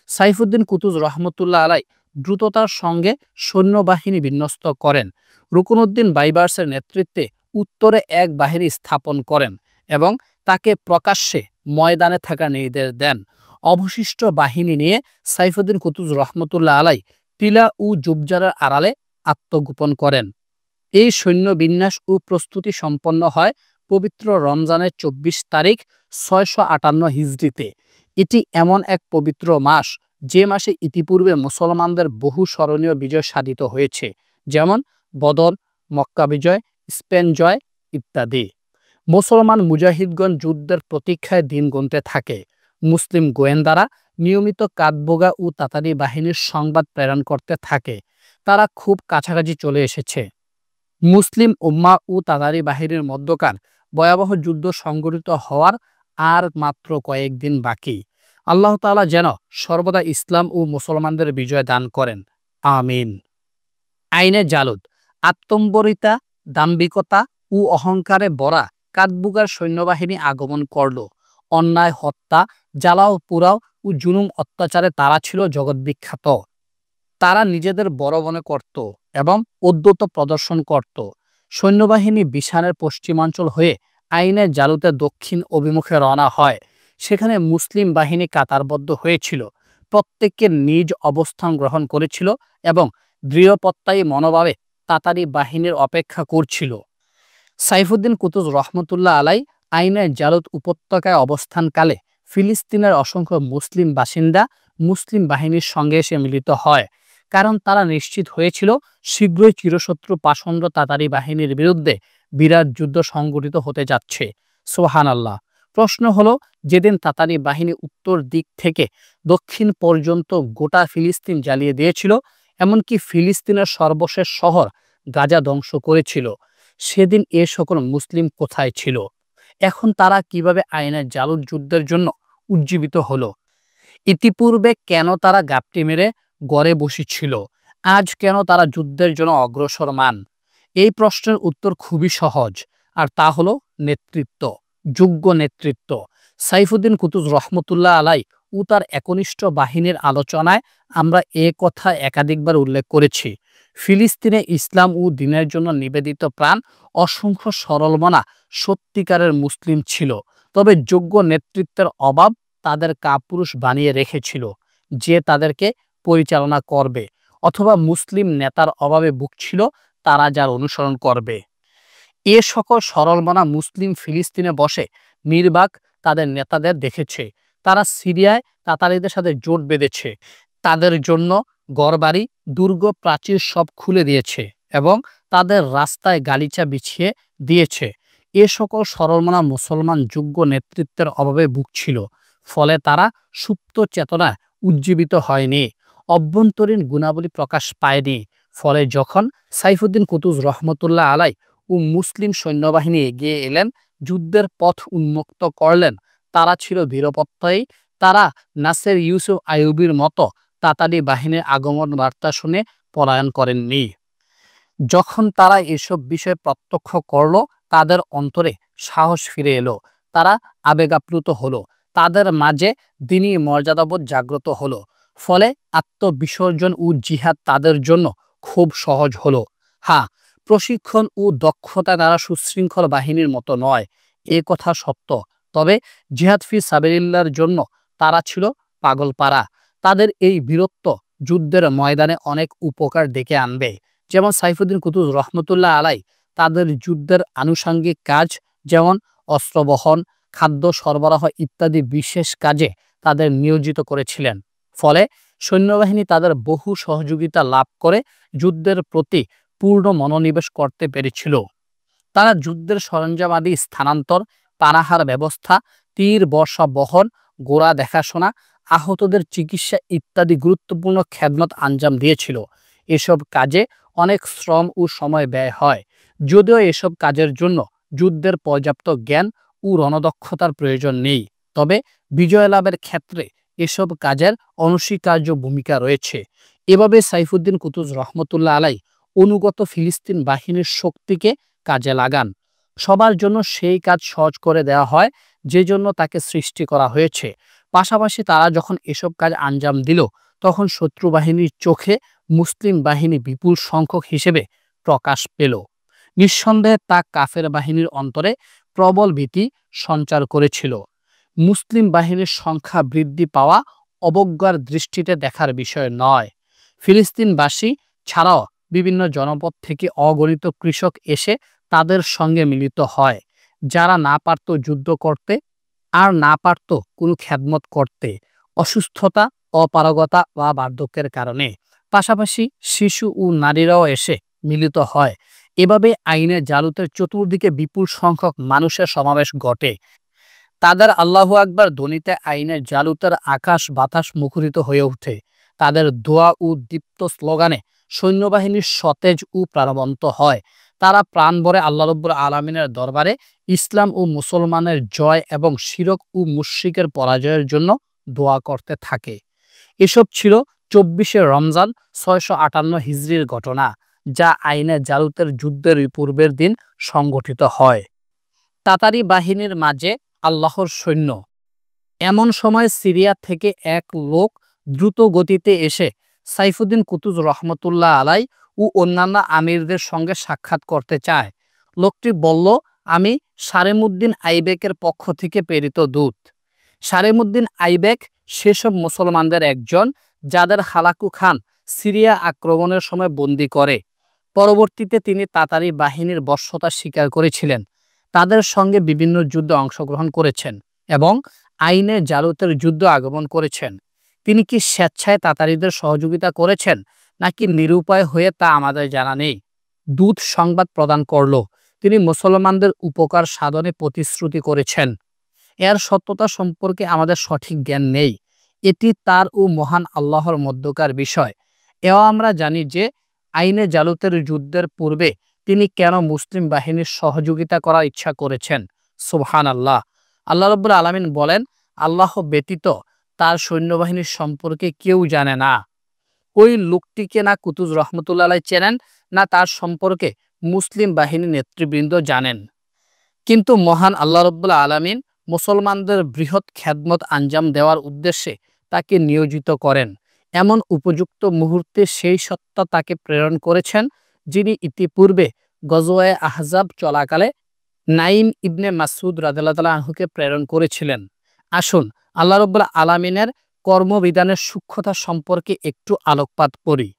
S1: সাইফুদ্দিন কুতুজ রহমতুল্লাহ আলাই দ্রুততার সঙ্গে সৈন্যবাহিনী বিন্যস্ত করেন। রুকনউদ্দিন বাইবার্সের নেতৃত্বে উত্তরে এক বাহিনী স্থাপন করেন এবং তাকে প্রকাশ্যে ময়দানে থাকার নির্দেশ দেন। অবশিষ্ট বাহিনী নিয়ে সাইফুদ্দিন কুতুজ রহমতুল্লাহ আলাই টিলা ও ঝোপঝাড়ের আড়ালে আত্মগোপন করেন। এই সৈন্য বিন্যাস ও প্রস্তুতি সম্পন্ন হয় পবিত্র রমজানের ২৪ তারিখ ৬৫৮ হিজরিতে। এটি এমন এক পবিত্র মাস যে মাসে ইতিপূর্বে মুসলমানদের বহু স্মরণীয় বিজয় সাধিত হয়েছে, যেমন বদর, মক্কা বিজয়, স্পেন জয় ইত্যাদি। মুসলমান মুজাহিদগণ যুদ্ধের প্রতীক্ষায় দিন গুনতে থাকে। মুসলিম গোয়েন্দারা নিয়মিত কাঠবোগা ও তাতারি বাহিনীর সংবাদ প্রেরণ করতে থাকে। তারা খুব কাছাকাছি চলে এসেছে। মুসলিম উম্মাহ ও তাতারি বাহিনীর মধ্যকার ভয়াবহ যুদ্ধ সংঘটিত হওয়ার আর মাত্র কয়েকদিন বাকি। আল্লাহ তাআলা যেন সর্বদা ইসলাম ও মুসলমানদের বিজয় দান করেন, আমিন। আইনে জালুদ। আত্মম্বরিতা, দাম্ভিকতা ও অহংকারে ভরা কাঠবোগার সৈন্যবাহিনী আগমন করল। অন্যায়, হত্যা, জ্বালাও পোড়াও ও জুলুম অত্যাচারে তারা ছিল জগৎবিখ্যাত। তারা নিজেদের বড় মনে করত এবং ঔদ্ধত্য প্রদর্শন করত। সৈন্যবাহিনী বিশানের পশ্চিমাঞ্চল হয়ে আইনের জালুতে দক্ষিণ অভিমুখে রওনা হয়। সেখানে মুসলিম বাহিনী কাতারবদ্ধ হয়েছিল, প্রত্যেককে নিজ অবস্থান গ্রহণ করেছিল এবং দৃঢ়প্রত্যয়ী মনোভাবে তাতারি বাহিনীর অপেক্ষা করছিল। সাইফুদ্দিন কুতুজ রহমতুল্লাহ আলাই আইনের জালুত উপত্যকায় অবস্থানকালে ফিলিস্তিনের অসংখ্য মুসলিম বাসিন্দা মুসলিম বাহিনীর সঙ্গে এসে মিলিত হয়, কারণ তারা নিশ্চিত হয়েছিল শীঘ্রই চিরশত্রু পাষণ্ড তাতারি বাহিনীর বিরুদ্ধে বিরাট যুদ্ধ সংঘটিত হতে যাচ্ছে। সুবহানাল্লাহ। প্রশ্ন হলো, যেদিন তাতারি বাহিনী উত্তর দিক থেকে দক্ষিণ পর্যন্ত গোটা ফিলিস্তিন জ্বালিয়ে দিয়েছিল, এমনকি ফিলিস্তিনের সর্বশেষ শহর গাজা ধ্বংস করেছিল, সেদিন এ সকল মুসলিম কোথায় ছিল? এখন তারা কিভাবে আইনের জালুদ যুদ্ধের জন্য উজ্জীবিত হলো? ইতিপূর্বে কেন তারা গাপটি মেরে গড়ে বসেছিল? আজ কেন তারা যুদ্ধের জন্য অগ্রসরমান? এই প্রশ্নের উত্তর খুবই সহজ, আর তা হলো নেতৃত্ব, যোগ্য নেতৃত্ব। সাইফুদ্দিন কুতুজ রহমতুল্লাহ আলাই ও তার একনিষ্ঠ বাহিনীর আলোচনায় আমরা এ কথা একাধিকবার উল্লেখ করেছি। ফিলিস্তিনে ইসলাম ও দ্বীনের জন্য নিবেদিত প্রাণ অসংখ্য সরলমনা সত্যিকারের মুসলিম ছিল, তবে যোগ্য নেতৃত্বের অভাব তাদের কাপুরুষ বানিয়ে রেখেছিল, যে তাদেরকে পরিচালনা করবে, অথবা মুসলিম নেতার অভাবে ভুগছিল, তারা যার অনুসরণ করবে। এ সকল সরলমনা মুসলিম ফিলিস্তিনে বসে নির্বাক তাদের নেতাদের দেখেছে। তারা সিরিয়ায় তাতারিদের সাথে জোট বেঁধেছে, তাদের জন্য ঘরবাড়ি, দুর্গ, প্রাচীর সব খুলে দিয়েছে এবং তাদের রাস্তায় গালিচা বিছিয়ে দিয়েছে। এ সকল সরলমনা মুসলমান যোগ্য নেতৃত্বের অভাবে ভুগছিল, ফলে তারা সুপ্ত চেতনায় উজ্জীবিত হয়নি, অভ্যন্তরীণ গুণাবলী প্রকাশ পায়নি। ফলে যখন সাইফুদ্দিন কুতুজ রহমতুল্লাহ আলাই ও মুসলিম সৈন্যবাহিনী এগিয়ে এলেন, যুদ্ধের পথ উন্মুক্ত করলেন, তারা ছিল দৃঢ়প্রত্যয়ী, তারা নাসের ইউসুফ আইয়ুবির মতো তাতারি বাহিনীর আগমন বার্তা শুনে পলায়ন করেননি। যখন তারা এসব বিষয় প্রত্যক্ষ করল, তাদের অন্তরে সাহস ফিরে এলো, তারা আবেগাপ্লুত হলো, তাদের মাঝে দ্বীনি মর্যাদাবোধ জাগ্রত হলো। ফলে আত্মবিসর্জন ও জিহাদ তাদের জন্য খুব সহজ হলো। হ্যাঁ, প্রশিক্ষণ ও দক্ষতা দ্বারা সুশৃঙ্খল বাহিনীর মতো নয়, এ কথা সত্য। তবে জিহাদ ফি সাবিলিল্লাহর জন্য তারা ছিল পাগলপাড়া। তাদের এই বীরত্ব যুদ্ধের ময়দানে অনেক উপকার ডেকে আনবে। যেমন সাইফুদ্দিন কুতুব রহমতুল্লাহ আলাই তাদের যুদ্ধের আনুষঙ্গিক কাজ, যেমন অস্ত্র বহন, খাদ্য সরবরাহ ইত্যাদি বিশেষ কাজে তাদের নিয়োজিত করেছিলেন। ফলে সৈন্যবাহিনী তাদের বহু সহযোগিতা লাভ করে যুদ্ধের প্রতি পূর্ণ মনোনিবেশ করতে পেরেছিল। তারা যুদ্ধের সরঞ্জামাদি স্থানান্তর, পানাহার ব্যবস্থা, তীর বর্ষা বহন, গোড়া দেখাশোনা, আহতদের চিকিৎসা ইত্যাদি গুরুত্বপূর্ণ খেদমত আঞ্জাম দিয়েছিল। এসব কাজে অনেক শ্রম ও সময় ব্যয় হয়। যদিও এসব কাজের জন্য যুদ্ধের পর্যাপ্ত জ্ঞান ও রণদক্ষতার প্রয়োজন নেই, তবে বিজয় লাভের ক্ষেত্রে এসব কাজের অনস্বীকার্য ভূমিকা রয়েছে। এভাবে সাইফুদ্দিন কুতুব রহমতুল্লাহ আলাই অনুগত ফিলিস্তিন বাহিনীর শক্তিকে কাজে লাগান। সবার জন্য সেই কাজ সহজ করে দেওয়া হয় যে জন্য তাকে সৃষ্টি করা হয়েছে। পাশাপাশি তারা যখন এসব কাজ আঞ্জাম দিল, তখন শত্রু বাহিনীর চোখে মুসলিম বাহিনী বিপুল সংখ্যক হিসেবে প্রকাশ পেল। নিঃসন্দেহে তা কাফের বাহিনীর অন্তরে প্রবল ভীতি সঞ্চার করেছিল। মুসলিম বাহিনীর সংখ্যা বৃদ্ধি পাওয়া অবজ্ঞার দৃষ্টিতে দেখার বিষয় নয়। ফিলিস্তিনবাসী ছাড়াও বিভিন্ন জনপদ থেকে অগণিত কৃষক এসে তাদের সঙ্গে মিলিত হয়, যারা না পারত যুদ্ধ করতে, আর না পারত কোনো খেদমত করতে, অসুস্থতা, অপারগতা বা বার্ধক্যের কারণে। পাশাপাশি শিশু ও নারীরাও এসে মিলিত হয়। এভাবে আইনের জালুতের চতুর্দিকে বিপুল সংখ্যক মানুষের সমাবেশ ঘটে। তাদের আল্লাহু আকবার ধ্বনিতে আইনের জালুতের আকাশ বাতাস মুখরিত হয়ে ওঠে। তাদের দোয়া ও দীপ্ত স্লোগানে সৈন্যবাহিনীর সতেজ ও প্রাণবন্ত হয়। তারা প্রাণ ভরে আল্লাহ রাব্বুল আলামিনের দরবারে ইসলাম ও মুসলমানের জয় এবং শিরক ও মুশরিকের পরাজয়ের জন্য দোয়া করতে থাকে। এসব ছিল 24শে রমজান 658 হিজরির ঘটনা, যা আইনে জালুতের যুদ্ধের পূর্বের দিন সংঘটিত হয়। তাতারি বাহিনীর মাঝে আল্লাহর সৈন্য। এমন সময় সিরিয়া থেকে এক লোক দ্রুত গতিতে এসে সাইফুদ্দিন কুতুব রহমতুল্লাহ আলাই ও অন্যান্য আমিরদের সঙ্গে সাক্ষাৎ করতে চায়। লোকটি বলল, আমি সারেমুদ্দিন আইবেকের পক্ষ থেকে প্রেরিত দূত। সারেমুদ্দিন আইবেক সেসব মুসলমানদের একজন যাদের হালাকু খান সিরিয়া আক্রমণের সময় বন্দী করে। পরবর্তীতে তিনি তাতারি বাহিনীর বশ্যতা স্বীকার করেছিলেন, তাদের সঙ্গে বিভিন্ন যুদ্ধে অংশগ্রহণ করেছেন এবং আইনে জালুতের যুদ্ধ আগমন করেছেন। তিনি কি স্বেচ্ছায় তাতারিদের সহযোগিতা করেছেন নাকি নিরুপায় হয়ে তা আমাদের জানা নেই। দূত সংবাদ প্রদান করল, তিনি মুসলমানদের উপকার সাধনে প্রতিশ্রুতি করেছেন। এর সত্যতা সম্পর্কে আমাদের সঠিক জ্ঞান নেই। এটি তার ও মহান আল্লাহর মধ্যকার বিষয়। এও আমরা জানি যে আইনে জালুতের যুদ্ধের পূর্বে তিনি কেন মুসলিম বাহিনীর সহযোগিতা করার ইচ্ছা করেছেন। সুবহানাল্লাহ। আল্লাহ রাব্বুল আলামিন বলেন, আল্লাহ ব্যতীত তার সৈন্যবাহিনীর সম্পর্কে কেউ জানে না। ওই লোকটিকে না কুতুব রহমতুল্লাহ আলাইহি চেনেন, না তার সম্পর্কে মুসলিম বাহিনীর নেতৃবৃন্দ জানেন। কিন্তু মহান আল্লাহ রাব্বুল আলামিন মুসলমানদের বৃহৎ খেদমত আঞ্জাম দেওয়ার উদ্দেশ্যে তাকে নিয়োজিত করেন। এমন উপযুক্ত মুহূর্তে সেই সত্তা তাকে প্রেরণ করেছেন, যিনি ইতিপূর্বে গজওয়ায়ে আহজাব চলাকালে নাইম ইবনে মাসউদ রাদিয়াল্লাহু তাআলা আনহুকে প্রেরণ করেছিলেন। আসুন আল্লাহ রাব্বুল আলামিনের কর্মবিধানের সূক্ষ্মতা সম্পর্কে একটু আলোকপাত করি।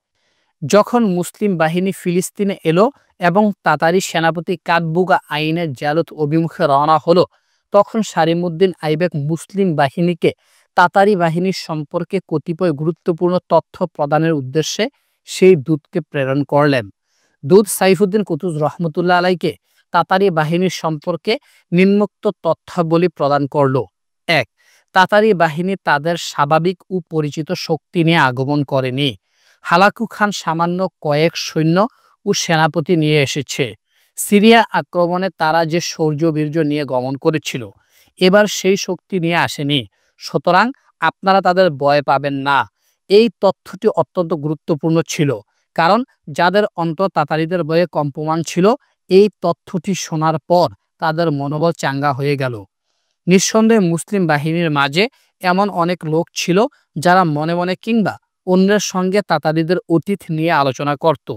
S1: যখন মুসলিম বাহিনী ফিলিস্তিনে এলো এবং তাতারি সেনাপতি কাতবুগা আইনের জালুত অভিমুখে রওনা হলো, তখন সারিমুদ্দিন আইবেক মুসলিম বাহিনীকে তাতারি বাহিনীর সম্পর্কে কতিপয় গুরুত্বপূর্ণ তথ্য প্রদানের উদ্দেশ্যে সেই দূতকে প্রেরণ করলেন। দূত সাইফুদ্দিন কুতুব রহমতুল্লাহ আলাইকে তাতারি বাহিনীর সম্পর্কে নিম্নোক্ত তথ্যাবলী প্রদান করল। ১. তাতারি বাহিনী তাদের স্বাভাবিক ও পরিচিত শক্তি নিয়ে আগমন করেনি। হালাকু খান সামান্য কয়েক সৈন্য ও সেনাপতি নিয়ে এসেছে। সিরিয়া আক্রমণে তারা যে শৌর্য বীর্য নিয়ে গমন করেছিল, এবার সেই শক্তি নিয়ে আসেনি। সুতরাং আপনারা তাদের ভয় পাবেন না। এই তথ্যটি অত্যন্ত গুরুত্বপূর্ণ ছিল, কারণ যাদের অন্তর তাতারীদের ভয়ে কম্পমান ছিল, এই তথ্যটি শোনার পর তাদের মনোবল চাঙ্গা হয়ে গেল। নিঃসন্দেহে মুসলিম বাহিনীর মাঝে এমন অনেক লোক ছিল যারা মনে মনে কিংবা অন্যের সঙ্গে তাতারীদের অতীত নিয়ে আলোচনা করত,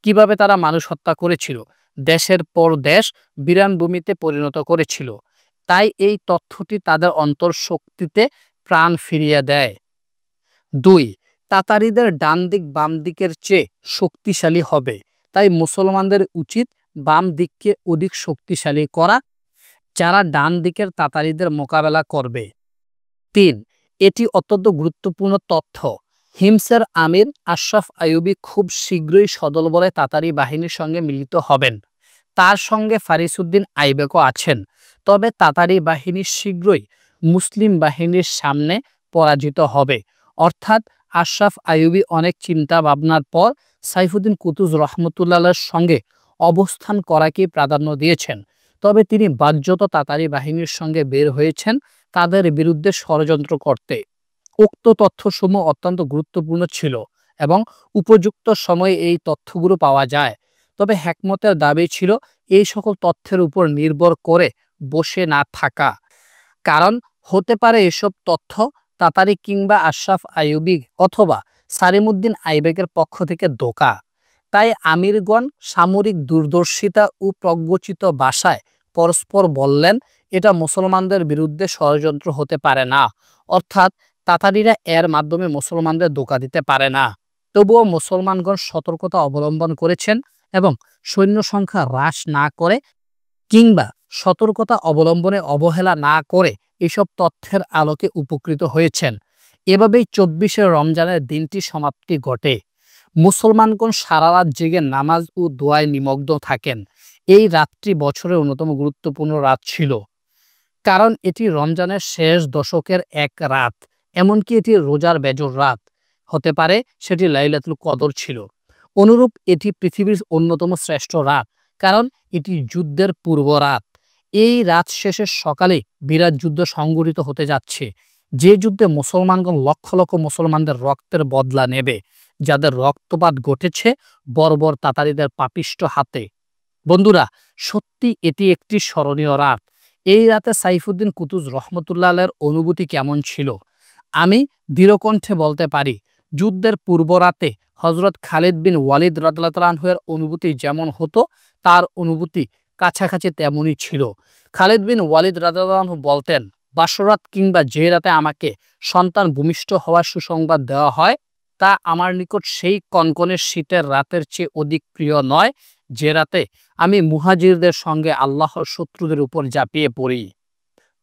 S1: কিভাবে তারা মানুষ হত্যা করেছিল, দেশের পর দেশ বিরান ভূমিতে পরিণত করেছিল। তাই এই তথ্যটি তাদের অন্তর শক্তিতে প্রাণ ফিরিয়ে দেয়। ২. তাতারীদের ডান দিক বাম দিকের চেয়ে শক্তিশালী হবে, তাই মুসলমানদের উচিত বাম দিককে অধিক শক্তিশালী করা, যারা ডান দিকের তাতারীদের মোকাবেলা করবে। ৩. এটি অত্যন্ত গুরুত্বপূর্ণ তথ্য। হিমসের আমির আশরাফ আইয়ুবী খুব শীঘ্রই সদলবলে তাতারী বাহিনীর সঙ্গে মিলিত হবেন। তার সঙ্গে ফারিসউদ্দিন আইবেকও আছেন। তবে তাতারী বাহিনী শীঘ্রই মুসলিম বাহিনীর সামনে পরাজিত হবে। অর্থাৎ আশরাফ আইয়ুবী অনেক চিন্তা ভাবনার পর সাইফুদ্দিন কুতুজ রহমতুল্লাহর সঙ্গে অবস্থান করাকে প্রাধান্য দিয়েছেন। তবে তিনি বাহ্যত তাতারী বাহিনীর সঙ্গে বের হয়েছেন তাদের বিরুদ্ধে ষড়যন্ত্র করতে। উক্ত তথ্যসমূহ অত্যন্ত গুরুত্বপূর্ণ ছিল এবং উপযুক্ত সময়ে এই তথ্যগুলো পাওয়া যায়। তবে হেকমতের দাবি ছিল এই সকল তথ্যের উপর নির্ভর করে বসে না থাকা, কারণ হতে পারে এসব তথ্য তাতারী কিংবা আশরাফ আইয়ুবী অথবা সালিমউদ্দিন আইবেকের পক্ষ থেকে ধোঁকা। তাই আমিরগণ সামরিক দূরদর্শিতা ও প্রজ্ঞোচিত ভাষায় পরস্পর বললেন, এটা মুসলমানদের বিরুদ্ধে ষড়যন্ত্র হতে পারে না, অর্থাৎ তাতারীরা এর মাধ্যমে মুসলমানদের ধোঁকা দিতে পারে না। তবুও মুসলমানগণ সতর্কতা অবলম্বন করেছেন এবং সৈন্য সংখ্যা হ্রাস না করে কিংবা সতর্কতা অবলম্বনে অবহেলা না করে এসব তথ্যের আলোকে উপকৃত হয়েছেন। এভাবেই ২৪শে রমজানের দিনটি সমাপ্তি ঘটে। মুসলমানগণ সারা রাত জেগে নামাজ ও দোয়ায় নিমগ্ন থাকেন। এই রাতটি বছরের অন্যতম গুরুত্বপূর্ণ রাত ছিল, কারণ এটি রমজানের শেষ দশকের এক রাত। এমনকি এটি রোজার বেজর রাত হতে পারে, সেটি লাইলাতুল কদর ছিল। অনুরূপ এটি পৃথিবীর অন্যতম শ্রেষ্ঠ রাত, কারণ এটি যুদ্ধের পূর্ব রাত। এই রাত শেষের সকালে বিরাট যুদ্ধ সংঘটিত হতে যাচ্ছে, যে যুদ্ধে মুসলমানগণ লক্ষ লক্ষ মুসলমানদের রক্তের বদলা নেবে, যাদের রক্তপাত ঘটেছে বর্বর তাতারীদের পাপিষ্ঠ হাতে। বন্ধুরা, সত্যি এটি একটি স্মরণীয় রাত। এই রাতে সাইফুদ্দিন কুতুজ রহমতুল্লাহ আলাইহির অনুভূতি কেমন ছিল? আমি দৃঢ়কণ্ঠে বলতে পারি, যুদ্ধের পূর্ব রাতে হযরত খালিদ বিন ওয়ালিদ রাদিয়াল্লাহু তাআলা আনহু এর অনুভূতি যেমন হতো, তার অনুভূতি কাছাকাছি তেমনই ছিল। খালিদ বিন ওয়ালিদ রাদিয়াল্লাহু আনহু বলতেন, বাসরাত কিংবা যে রাতে আমাকে সন্তান ভূমিষ্ঠ হওয়ার সুসংবাদ দেওয়া হয়, তা আমার নিকট সেই কনকনে শীতের রাতের চেয়ে অধিক প্রিয় নয়, যে রাতে আমি মুহাজিরদের সঙ্গে আল্লাহর শত্রুদের উপর ঝাঁপিয়ে পড়ি।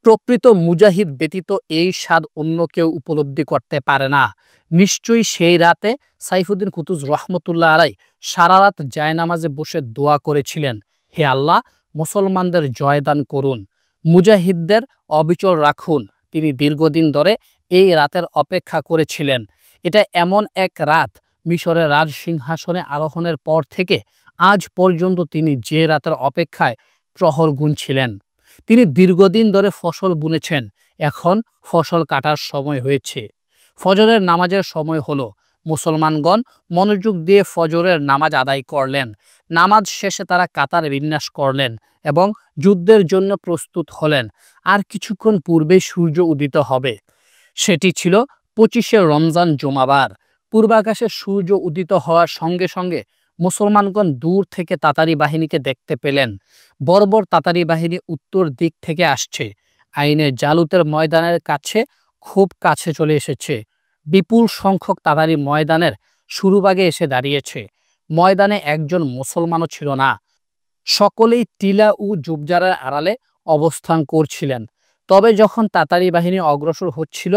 S1: প্রকৃত মুজাহিদ ব্যতীত এই স্বাদ অন্য কেউ উপলব্ধি করতে পারে না। নিশ্চয়ই সেই রাতে সাইফুদ্দিন কুতুজ রহমতুল্লাহ আলাই সারা রাত জায়নামাজে বসে দোয়া করেছিলেন, হে আল্লাহ, মুসলমানদের জয়দান করুন, মুজাহিদদের অবিচল রাখুন। তিনি দীর্ঘদিন ধরে এই রাতের অপেক্ষা করেছিলেন। এটা এমন এক রাত, মিশরের রাজ সিংহাসনে আরোহণের পর থেকে আজ পর্যন্ত তিনি যে রাতের অপেক্ষায় প্রহর গুনছিলেন। তিনি দীর্ঘদিন ধরে ফসল বুনেছেন, এখন ফসল কাটার সময় হয়েছে। ফজরের নামাজের সময় হলো। মুসলমানগণ মনোযোগ দিয়ে ফজরের নামাজ আদায় করলেন। নামাজ শেষে তারা কাতার বিন্যাস করলেন এবং যুদ্ধের জন্য প্রস্তুত হলেন। আর কিছুক্ষণ পূর্বেই সূর্য উদিত হবে। সেটি ছিল ২৫শে রমজান জুমাবার। পূর্বাকাশে সূর্য উদিত হওয়ার সঙ্গে সঙ্গে মুসলমানগণ দূর থেকে তাতারী বাহিনীকে দেখতে পেলেন। বর্বর তাতারী বাহিনী উত্তর দিক থেকে আসছে। আইনের জালুতের ময়দানের কাছে, খুব কাছে চলে এসেছে। বিপুল সংখ্যক তাতারী ময়দানের শুরুভাগে এসে দাঁড়িয়েছে। ময়দানে একজন মুসলমানও ছিল না। সকলেই টিলা ও ঝোপঝাড়ের আড়ালে অবস্থান করছিলেন। তবে যখন তাতারী বাহিনী অগ্রসর হচ্ছিল,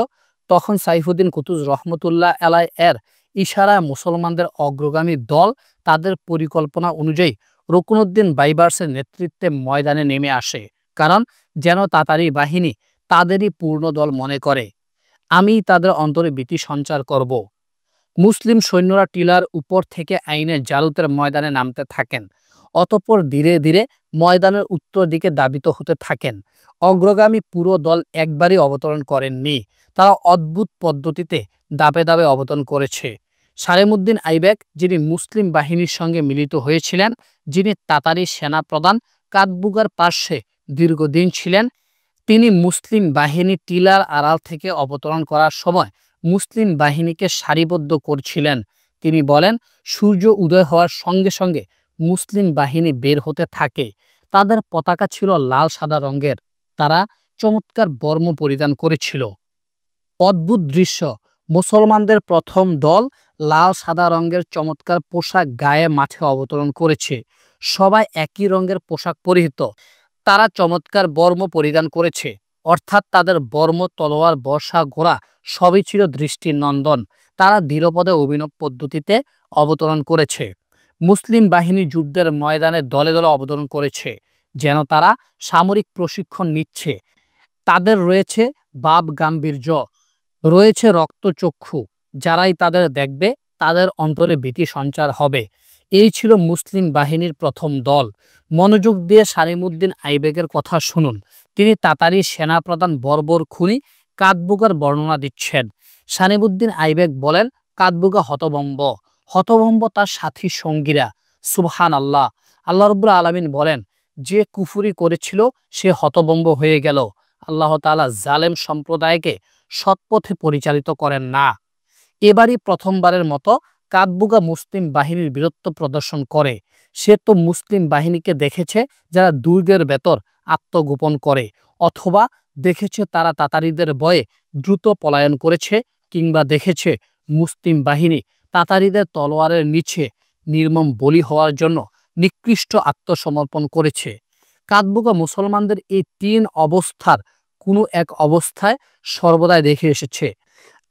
S1: তখন সাইফুদ্দিন কুতুজ রহমতুল্লাহ আলাই এর ইশারায় মুসলমানদের অগ্রগামী দল তাদের পরিকল্পনা অনুযায়ী রুকনুদ্দিন বাইবার্সের নেতৃত্বে ময়দানে নেমে আসে, কারণ যেন তাতারী বাহিনী তাদেরই পূর্ণ দল মনে করে। আমি তাদের অন্তরে ভীতি সঞ্চার করব। মুসলিম সৈন্যরা টিলার উপর থেকে আইনের জালুতের ময়দানে নামতে থাকেন। অতঃপর ধীরে ধীরে ময়দানের উত্তর দিকে ধাবিত হতে থাকেন। অগ্রগামী পুরো দল একবারই অবতরণ করেননি, তারা অদ্ভুত পদ্ধতিতে ধাপে ধাপে অবতরণ করেছে। সালেমউদ্দিন আইবেক, যিনি মুসলিম বাহিনীর সঙ্গে মিলিত হয়েছিলেন, যিনি তাতারি সেনাপ্রধান কাতবুগার পার্শ্বে দীর্ঘদিন ছিলেন, তিনি মুসলিম বাহিনী টিলার আড়াল থেকে অবতরণ করার সময় মুসলিম বাহিনীকে সারিবদ্ধ করছিলেন। তিনি বলেন, সূর্য উদয় হওয়ার সঙ্গে সঙ্গে মুসলিম বাহিনী বের হতে থাকে। তাদের পতাকা ছিল লাল সাদা রঙের, তারা চমৎকার বর্ম পরিধান করেছিল। অদ্ভুত দৃশ্য, মুসলমানদের প্রথম দল লাল সাদা রঙের চমৎকার পোশাক গায়ে মাঠে অবতরণ করেছে। সবাই একই রঙের পোশাক পরিহিত, তারা চমৎকার বর্ম পরিধান করেছে, অর্থাৎ তাদের বর্ম, তলোয়ার, বর্শা, ঘোড়া সবই ছিল দৃষ্টির নন্দন। তারা ধীরপদে অভিনব পদ্ধতিতে অবতরণ করেছে। মুসলিম বাহিনী যুদ্ধের ময়দানে দলে দলে অবতরণ করেছে, যেন তারা সামরিক প্রশিক্ষণ নিচ্ছে। তাদের রয়েছে ভাব গাম্ভীর্য, রয়েছে রক্তচক্ষু, যারাই তাদের দেখবে তাদের অন্তরে ভীতি সঞ্চার হবে। এই ছিল মুসলিম বাহিনীর প্রথম দল। মনোযোগ দিয়ে সালিমউদ্দিন আইবেকের কথা শুনুন। তিনি তাতারি সেনাপ্রধান বর্বর খুনি কাতবুগার বর্ণনা দিচ্ছেন। সালিমউদ্দিন আইবেক বলেন, কাতবুগা হতভম্ব, হতভম্ব তার সাথী সঙ্গীরা। সুবহান আল্লাহ। আল্লাহ রাব্বুল আলামিন বলেন, যে কুফরি করেছিল সে হতভম্ব হয়ে গেল। আল্লাহ তাআলা জালেম সম্প্রদায়কে সৎপথে পরিচালিত করেন না। এবারই প্রথমবারের মতো কাতবুগা মুসলিম বাহিনীর বীরত্ব প্রদর্শন করে। সে তো মুসলিম বাহিনীকে দেখেছে যারা দুর্গের ভেতর আত্মগোপন করে, অথবা দেখেছে তারা তাতারিদের ভয়ে দ্রুত পলায়ন করেছে, কিংবা দেখেছে মুসলিম বাহিনী তাতারিদের তলোয়ারের নিচে নির্মম বলি হওয়ার জন্য নিকৃষ্ট আত্মসমর্পণ করেছে। কাতবুগা মুসলমানদের এই তিন অবস্থার কোনো এক অবস্থায় সর্বদাই দেখে এসেছে।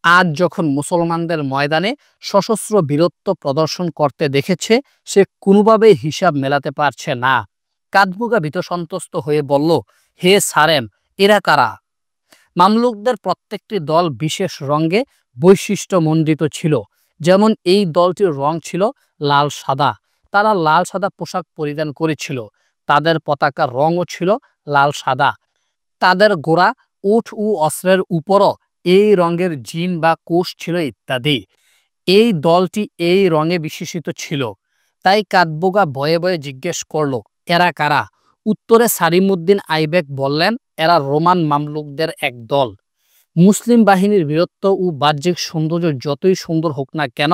S1: আজ যখন মুসলমানদের ময়দানে সশস্ত্র বীরত্ব প্রদর্শন করতে দেখেছে, সে কোনোভাবেই হিসাব মেলাতে পারছে না। কাতবুগা ভীতসন্ত্রস্ত হয়ে বলল, হে সারেম, এরা কারা? মামলুকদের প্রত্যেকটি দল বিশেষ রঙে বৈশিষ্ট্যমণ্ডিত ছিল। যেমন এই দলটির রং ছিল লাল সাদা, তারা লাল সাদা পোশাক পরিধান করেছিল, তাদের পতাকার রঙও ছিল লাল সাদা, তাদের ঘোড়া, উট ও অস্ত্রের উপরও এই রঙের জিন বা কোষ ছিল ইত্যাদি। এই দলটি এই রঙে বিশেষিত ছিল। তাই কাতবুগা ভয়ে ভয়ে জিজ্ঞেস করল, এরা কারা? উত্তরে সালিমউদ্দিন আইবেক বললেন, এরা রোমান মামলুকদের এক দল। মুসলিম বাহিনীর বীরত্ব ও বাহ্যিক সৌন্দর্য যতই সুন্দর হোক না কেন,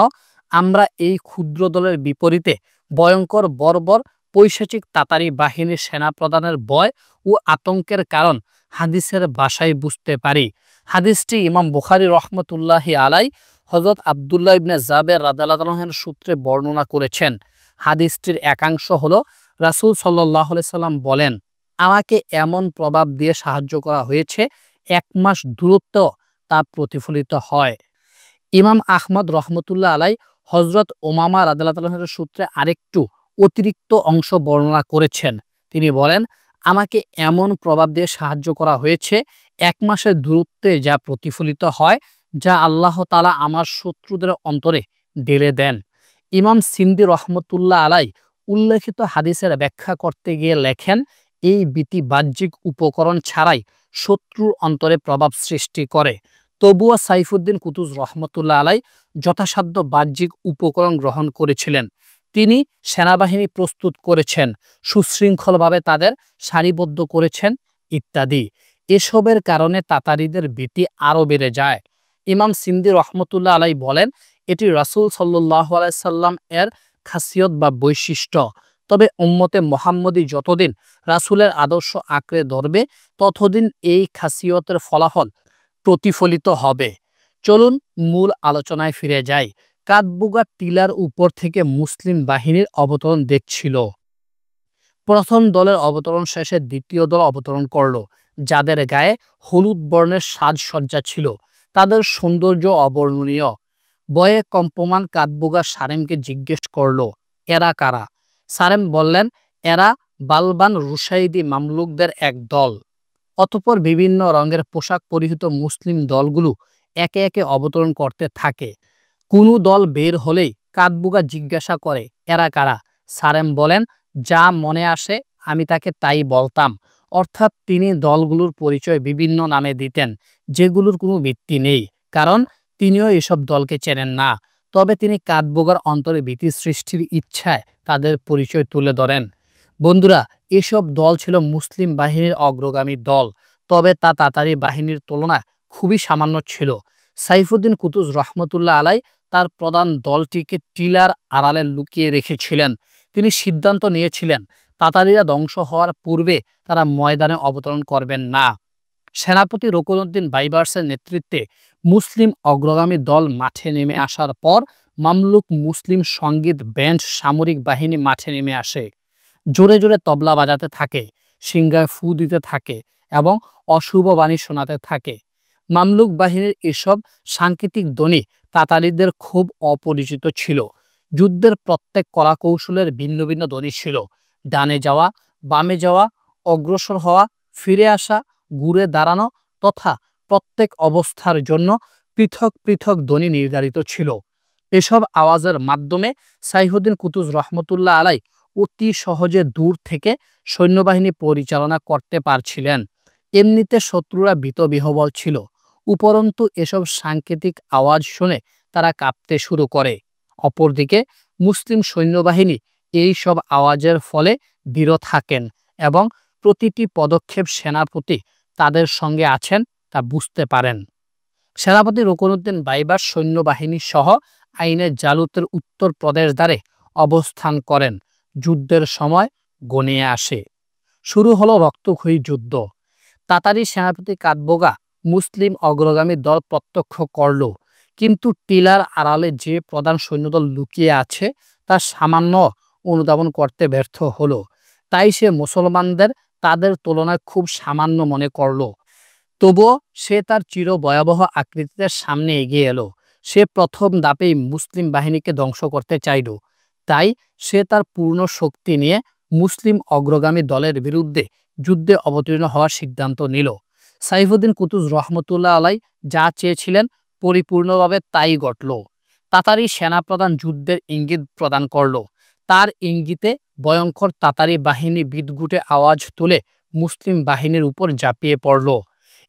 S1: আমরা এই ক্ষুদ্র দলের বিপরীতে ভয়ঙ্কর বর্বর পৈশাচিক তাতারি বাহিনীর সেনাপ্রধানের ভয় ও আতঙ্কের কারণ হাদিসের ভাষায় বুঝতে পারি। হাদিসটি ইমাম বুখারী রহমতুল্লাহি আলাই হযরত আব্দুল্লাহ ইবনে জাবের রাদিয়াল্লাহু আনহুর সূত্রে বর্ণনা করেছেন। হাদিসটির একাংশ হলো, রাসূল সাল্লাল্লাহু আলাইহি সাল্লাম বলেন, আমাকে এমন প্রভাব দিয়ে সাহায্য করা হয়েছে, 1 মাস দূরত্ব তা প্রতিফলিত হয়। ইমাম আহমদ রহমতুল্লাহ আলাই হযরত উমামা রাদিয়াল্লাহু আনহুর সূত্রে আরেকটু অতিরিক্ত অংশ বর্ণনা করেছেন। তিনি বলেন, আমাকে এমন প্রভাব দিয়ে সাহায্য করা হয়েছে, 1 মাসের দূরত্বে যা প্রতিফলিত হয়, যা আল্লাহ তাআলা আমার শত্রুদের অন্তরে ঢেলে দেন। ইমাম সিন্দি রহমতুল্লাহ আলাই উল্লেখিত হাদিসের ব্যাখ্যা করতে গিয়ে লেখেন, এই ভীতি বাহ্যিক উপকরণ ছাড়াই শত্রুর অন্তরে প্রভাব সৃষ্টি করে। তবুও সাইফুদ্দিন কুতুজ রহমতুল্লাহ আলাই যথাসাধ্য বাহ্যিক উপকরণ গ্রহণ করেছিলেন। তিনি সেনাবাহিনী প্রস্তুত করেছেন, সুশৃঙ্খলভাবে তাদের সারিবদ্ধ করেছেন ইত্যাদি। এসবের কারণে তাতারিদের ভীতি আরও বেড়ে যায়। ইমাম সিন্দি রহমতুল্লাহ আলাই বলেন, এটি রাসূল সাল্লাল্লাহু আলাইহি সাল্লাম এর খাসিয়ত বা বৈশিষ্ট্য। তবে উম্মতে মুহাম্মদী যতদিন রাসূলের আদর্শ আঁকড়ে ধরবে, ততদিন এই খাসিয়তের ফলাফল প্রতিফলিত হবে। চলুন মূল আলোচনায় ফিরে যাই। কাতবুগা টিলার উপর থেকে মুসলিম বাহিনীর অবতরণ দেখছিল। প্রথম দলের অবতরণ শেষে দ্বিতীয় দল অবতরণ করল, যাদের গায়ে হলুদ বর্ণের সাজসজ্জা ছিল। তাদের সৌন্দর্য অবর্ণনীয়। ভয়ে কম্পমান কাতবুগা সারেমকে জিজ্ঞেস করল, এরা কারা? সারেম বললেন, এরা বালবান রুশাইদি মামলুকদের এক দল। অতঃপর বিভিন্ন রঙের পোশাক পরিহিত মুসলিম দলগুলো একে একে অবতরণ করতে থাকে। কোনো দল বের হলেই কাতবুগা জিজ্ঞাসা করে, এরা কারা? সারেম বলেন, যা মনে আসে আমি তাকে তাই বলতাম। অর্থাৎ তিনি দলগুলোর পরিচয় বিভিন্ন নামে দিতেন, যেগুলোর কোনো ভিত্তি নেই, কারণ তিনিও এসব দলকে চেনেন না। তবে তিনি কাঠবোগার অন্তরে ভীতি সৃষ্টির ইচ্ছায় তাদের পরিচয় তুলে ধরেন। বন্ধুরা, এসব দল ছিল মুসলিম বাহিনীর অগ্রগামী দল, তবে তা তাতারি বাহিনীর তুলনায় খুবই সামান্য ছিল। সাইফুদ্দিন কুতুজ রহমতুল্লাহ আলাই তার প্রধান দলটিকে টিলার আড়ালে লুকিয়ে রেখেছিলেন। তিনি সিদ্ধান্ত নিয়েছিলেন তাতারিরা ধ্বংস হওয়ার পূর্বে তারা ময়দানে অবতরণ করবেন না। সেনাপতি রুকনুদ্দিন বাইবার্সের নেতৃত্বে মুসলিম অগ্রগামী দল মাঠে নেমে আসার পর মামলুক মুসলিম সঙ্গীত ব্যান্ড সামরিক বাহিনী মাঠে নেমে আসে। জোরে জোরে তবলা বাজাতে থাকে, সিংগায় ফু দিতে থাকে এবং অশুভ বাণী শোনাতে থাকে। মামলুক বাহিনীর এসব সাংকেতিক ধ্বনি তাতারিদের খুব অপরিচিত ছিল। যুদ্ধের প্রত্যেক কলাকৌশলের ভিন্ন ভিন্ন ধ্বনি ছিল। ডানে যাওয়া, বামে যাওয়া, অগ্রসর হওয়া, ফিরে আসা, ঘুরে দাঁড়ানো তথা প্রত্যেক অবস্থার জন্য পৃথক পৃথক ধ্বনি নির্ধারিত ছিল। এসব আওয়াজের মাধ্যমে সাইফুদ্দিন কুতুজ রহমতুল্লাহ আলাই অতি সহজে দূর থেকে সৈন্যবাহিনী পরিচালনা করতে পারছিলেন। এমনিতে শত্রুরা ভীতবিহ্বল ছিল, উপরন্তু এসব সাংকেতিক আওয়াজ শুনে তারা কাঁপতে শুরু করে। অপরদিকে মুসলিম সৈন্যবাহিনী এই সব আওয়াজের ফলে দৃঢ় থাকেন এবং প্রতিটি পদক্ষেপ সেনাপতি তাদের সঙ্গে আছেন তা বুঝতে পারেন। সেনাপতি রুকনুদ্দিন বাইবার সৈন্যবাহিনী সহ আইনের জালুতের উত্তর প্রদেশ দ্বারে অবস্থান করেন। যুদ্ধের সময় ঘনিয়ে আসে। শুরু হলো রক্তক্ষয়ী যুদ্ধ। তাতারি সেনাপতি কাঠবোগা মুসলিম অগ্রগামী দল প্রত্যক্ষ করল, কিন্তু টিলার আড়ালে যে প্রধান সৈন্যদল লুকিয়ে আছে তা সামান্য অনুধাবন করতে ব্যর্থ হলো। তাই সে মুসলমানদের তাদের তুলনায় খুব সামান্য মনে করল। তবুও সে তার চির ভয়াবহ আকৃতিতে সামনে এগিয়ে এলো। সে প্রথম ধাপেই মুসলিম বাহিনীকে ধ্বংস করতে চাইল। তাই সে তার পূর্ণ শক্তি নিয়ে মুসলিম অগ্রগামী দলের বিরুদ্ধে যুদ্ধে অবতীর্ণ হওয়ার সিদ্ধান্ত নিল। সাইফুদ্দিন কুতুজ রহমতুল্লাহ আলাই যা চেয়েছিলেন পরিপূর্ণভাবে তাই ঘটল। তাতারি সেনাপ্রধান যুদ্ধের ইঙ্গিত প্রদান করল। তার ইঙ্গিতে ভয়ঙ্কর তাতারি বাহিনী বিদঘুটে আওয়াজ তুলে মুসলিম বাহিনীর উপর ঝাঁপিয়ে পড়ল।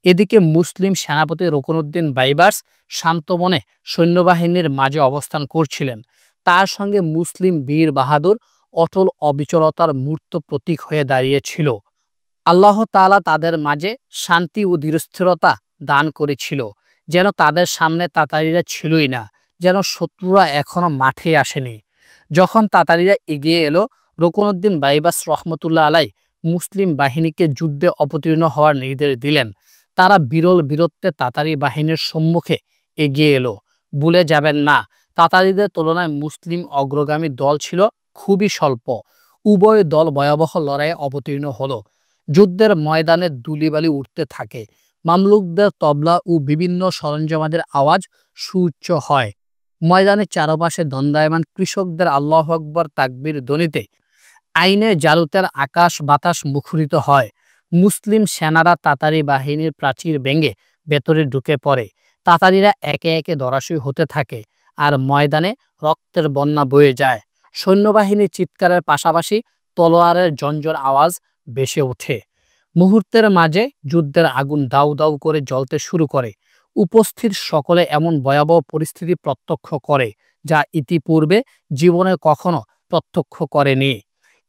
S1: এদিকে মুসলিম সেনাপতি রুকনুদ্দিন বাইবার্স শান্ত মনে সৈন্যবাহিনীর মাঝে অবস্থান করছিলেন। তার সঙ্গে মুসলিম বীর বাহাদুর অটল অবিচলতার মূর্ত প্রতীক হয়ে দাঁড়িয়েছিল। আল্লাহ তাআলা তাদের মাঝে শান্তি ও ধীরস্থিরতা দান করেছিল, যেন তাদের সামনে তাতারিরা ছিলই না, যেন শত্রুরা এখনো মাঠে আসেনি। যখন তাতারিরা এগিয়ে এলো, রুকনুদ্দিন বাইবার্স রহমতুল্লাহ আলাই মুসলিম বাহিনীকে যুদ্ধে অবতীর্ণ হওয়ার নির্দেশ দিলেন। তারা বিরল বীরত্বে তাতারি বাহিনীর সম্মুখে এগিয়ে এলো। ভুলে যাবেন না, তাতারিদের তুলনায় মুসলিম অগ্রগামী দল ছিল খুবই স্বল্প। উভয় দল ভয়াবহ লড়াইয়ে অবতীর্ণ হলো। যুদ্ধের ময়দানে ধূলিবালি উঠতে থাকে। মামলুকদের তবলা ও বিভিন্ন সরঞ্জামাদের আওয়াজ সুউচ্চ হয়। ময়দানের চারপাশে দণ্ডায়মান কৃষকদের আল্লাহু আকবার তাকবীর ধ্বনিতে আইনের জালুতের আকাশ বাতাস মুখরিত হয়। মুসলিম সেনারা তাতারি বাহিনীর প্রাচীর ভেঙে ভেতরে ঢুকে পড়ে। তাতারিরা একে একে ধরাশয়ী হতে থাকে আর ময়দানে রক্তের বন্যা বয়ে যায়। সৈন্যবাহিনীর চিৎকারের পাশাপাশি তলোয়ারের ঝনঝন আওয়াজ ভেসে ওঠে। মুহূর্তের মাঝে যুদ্ধের আগুন দাউ দাউ করে জ্বলতে শুরু করে। উপস্থিত সকলে এমন ভয়াবহ পরিস্থিতি প্রত্যক্ষ করে যা ইতিপূর্বে জীবনে কখনো প্রত্যক্ষ করেনি।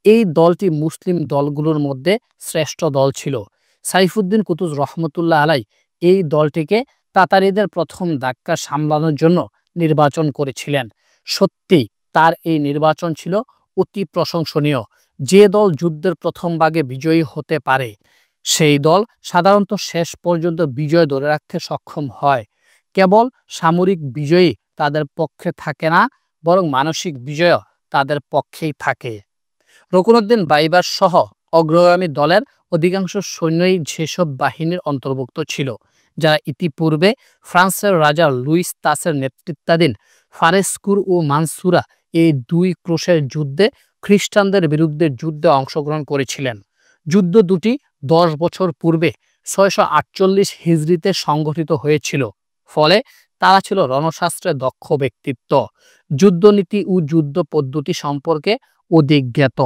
S1: এই দলটি মুসলিম দলগুলোর মধ্যে শ্রেষ্ঠ দল ছিল। সাইফুদ্দিন কুতুজ রহমতুল্লাহ আলাই এই দলটিকে তাতারিদের প্রথম ধাক্কা সামলানোর জন্য নির্বাচন করেছিলেন। সত্যি তার এই নির্বাচন ছিল অতি প্রশংসনীয়। যে দল যুদ্ধের প্রথম ভাগে বিজয়ী হতে পারে, সেই দল সাধারণত শেষ পর্যন্ত বিজয় ধরে রাখতে সক্ষম হয়। কেবল সামরিক বিজয়ী তাদের পক্ষে থাকে না, বরং মানসিক বিজয় তাদের পক্ষেই থাকে। রুকনুদ্দিন বাইবার্স সহ অগ্রগামী দলের অধিকাংশ সৈন্যই সেসব বাহিনীর অন্তর্ভুক্ত ছিল যারা ইতিপূর্বে ফ্রান্সের রাজা লুইস তাসের নেতৃত্বাধীন ফারেস্কুর ও মানসুরা এই দুই ক্রুশের যুদ্ধে খ্রিস্টানদের বিরুদ্ধে যুদ্ধে অংশগ্রহণ করেছিলেন। যুদ্ধ দুটি 10 বছর পূর্বে 648 হিজরিতে সংঘটিত হয়েছিল। ফলে তারা ছিল রণশাস্ত্রে দক্ষ ব্যক্তিত্ব, যুদ্ধনীতি ও যুদ্ধ পদ্ধতি সম্পর্কে অধিক জ্ঞাত।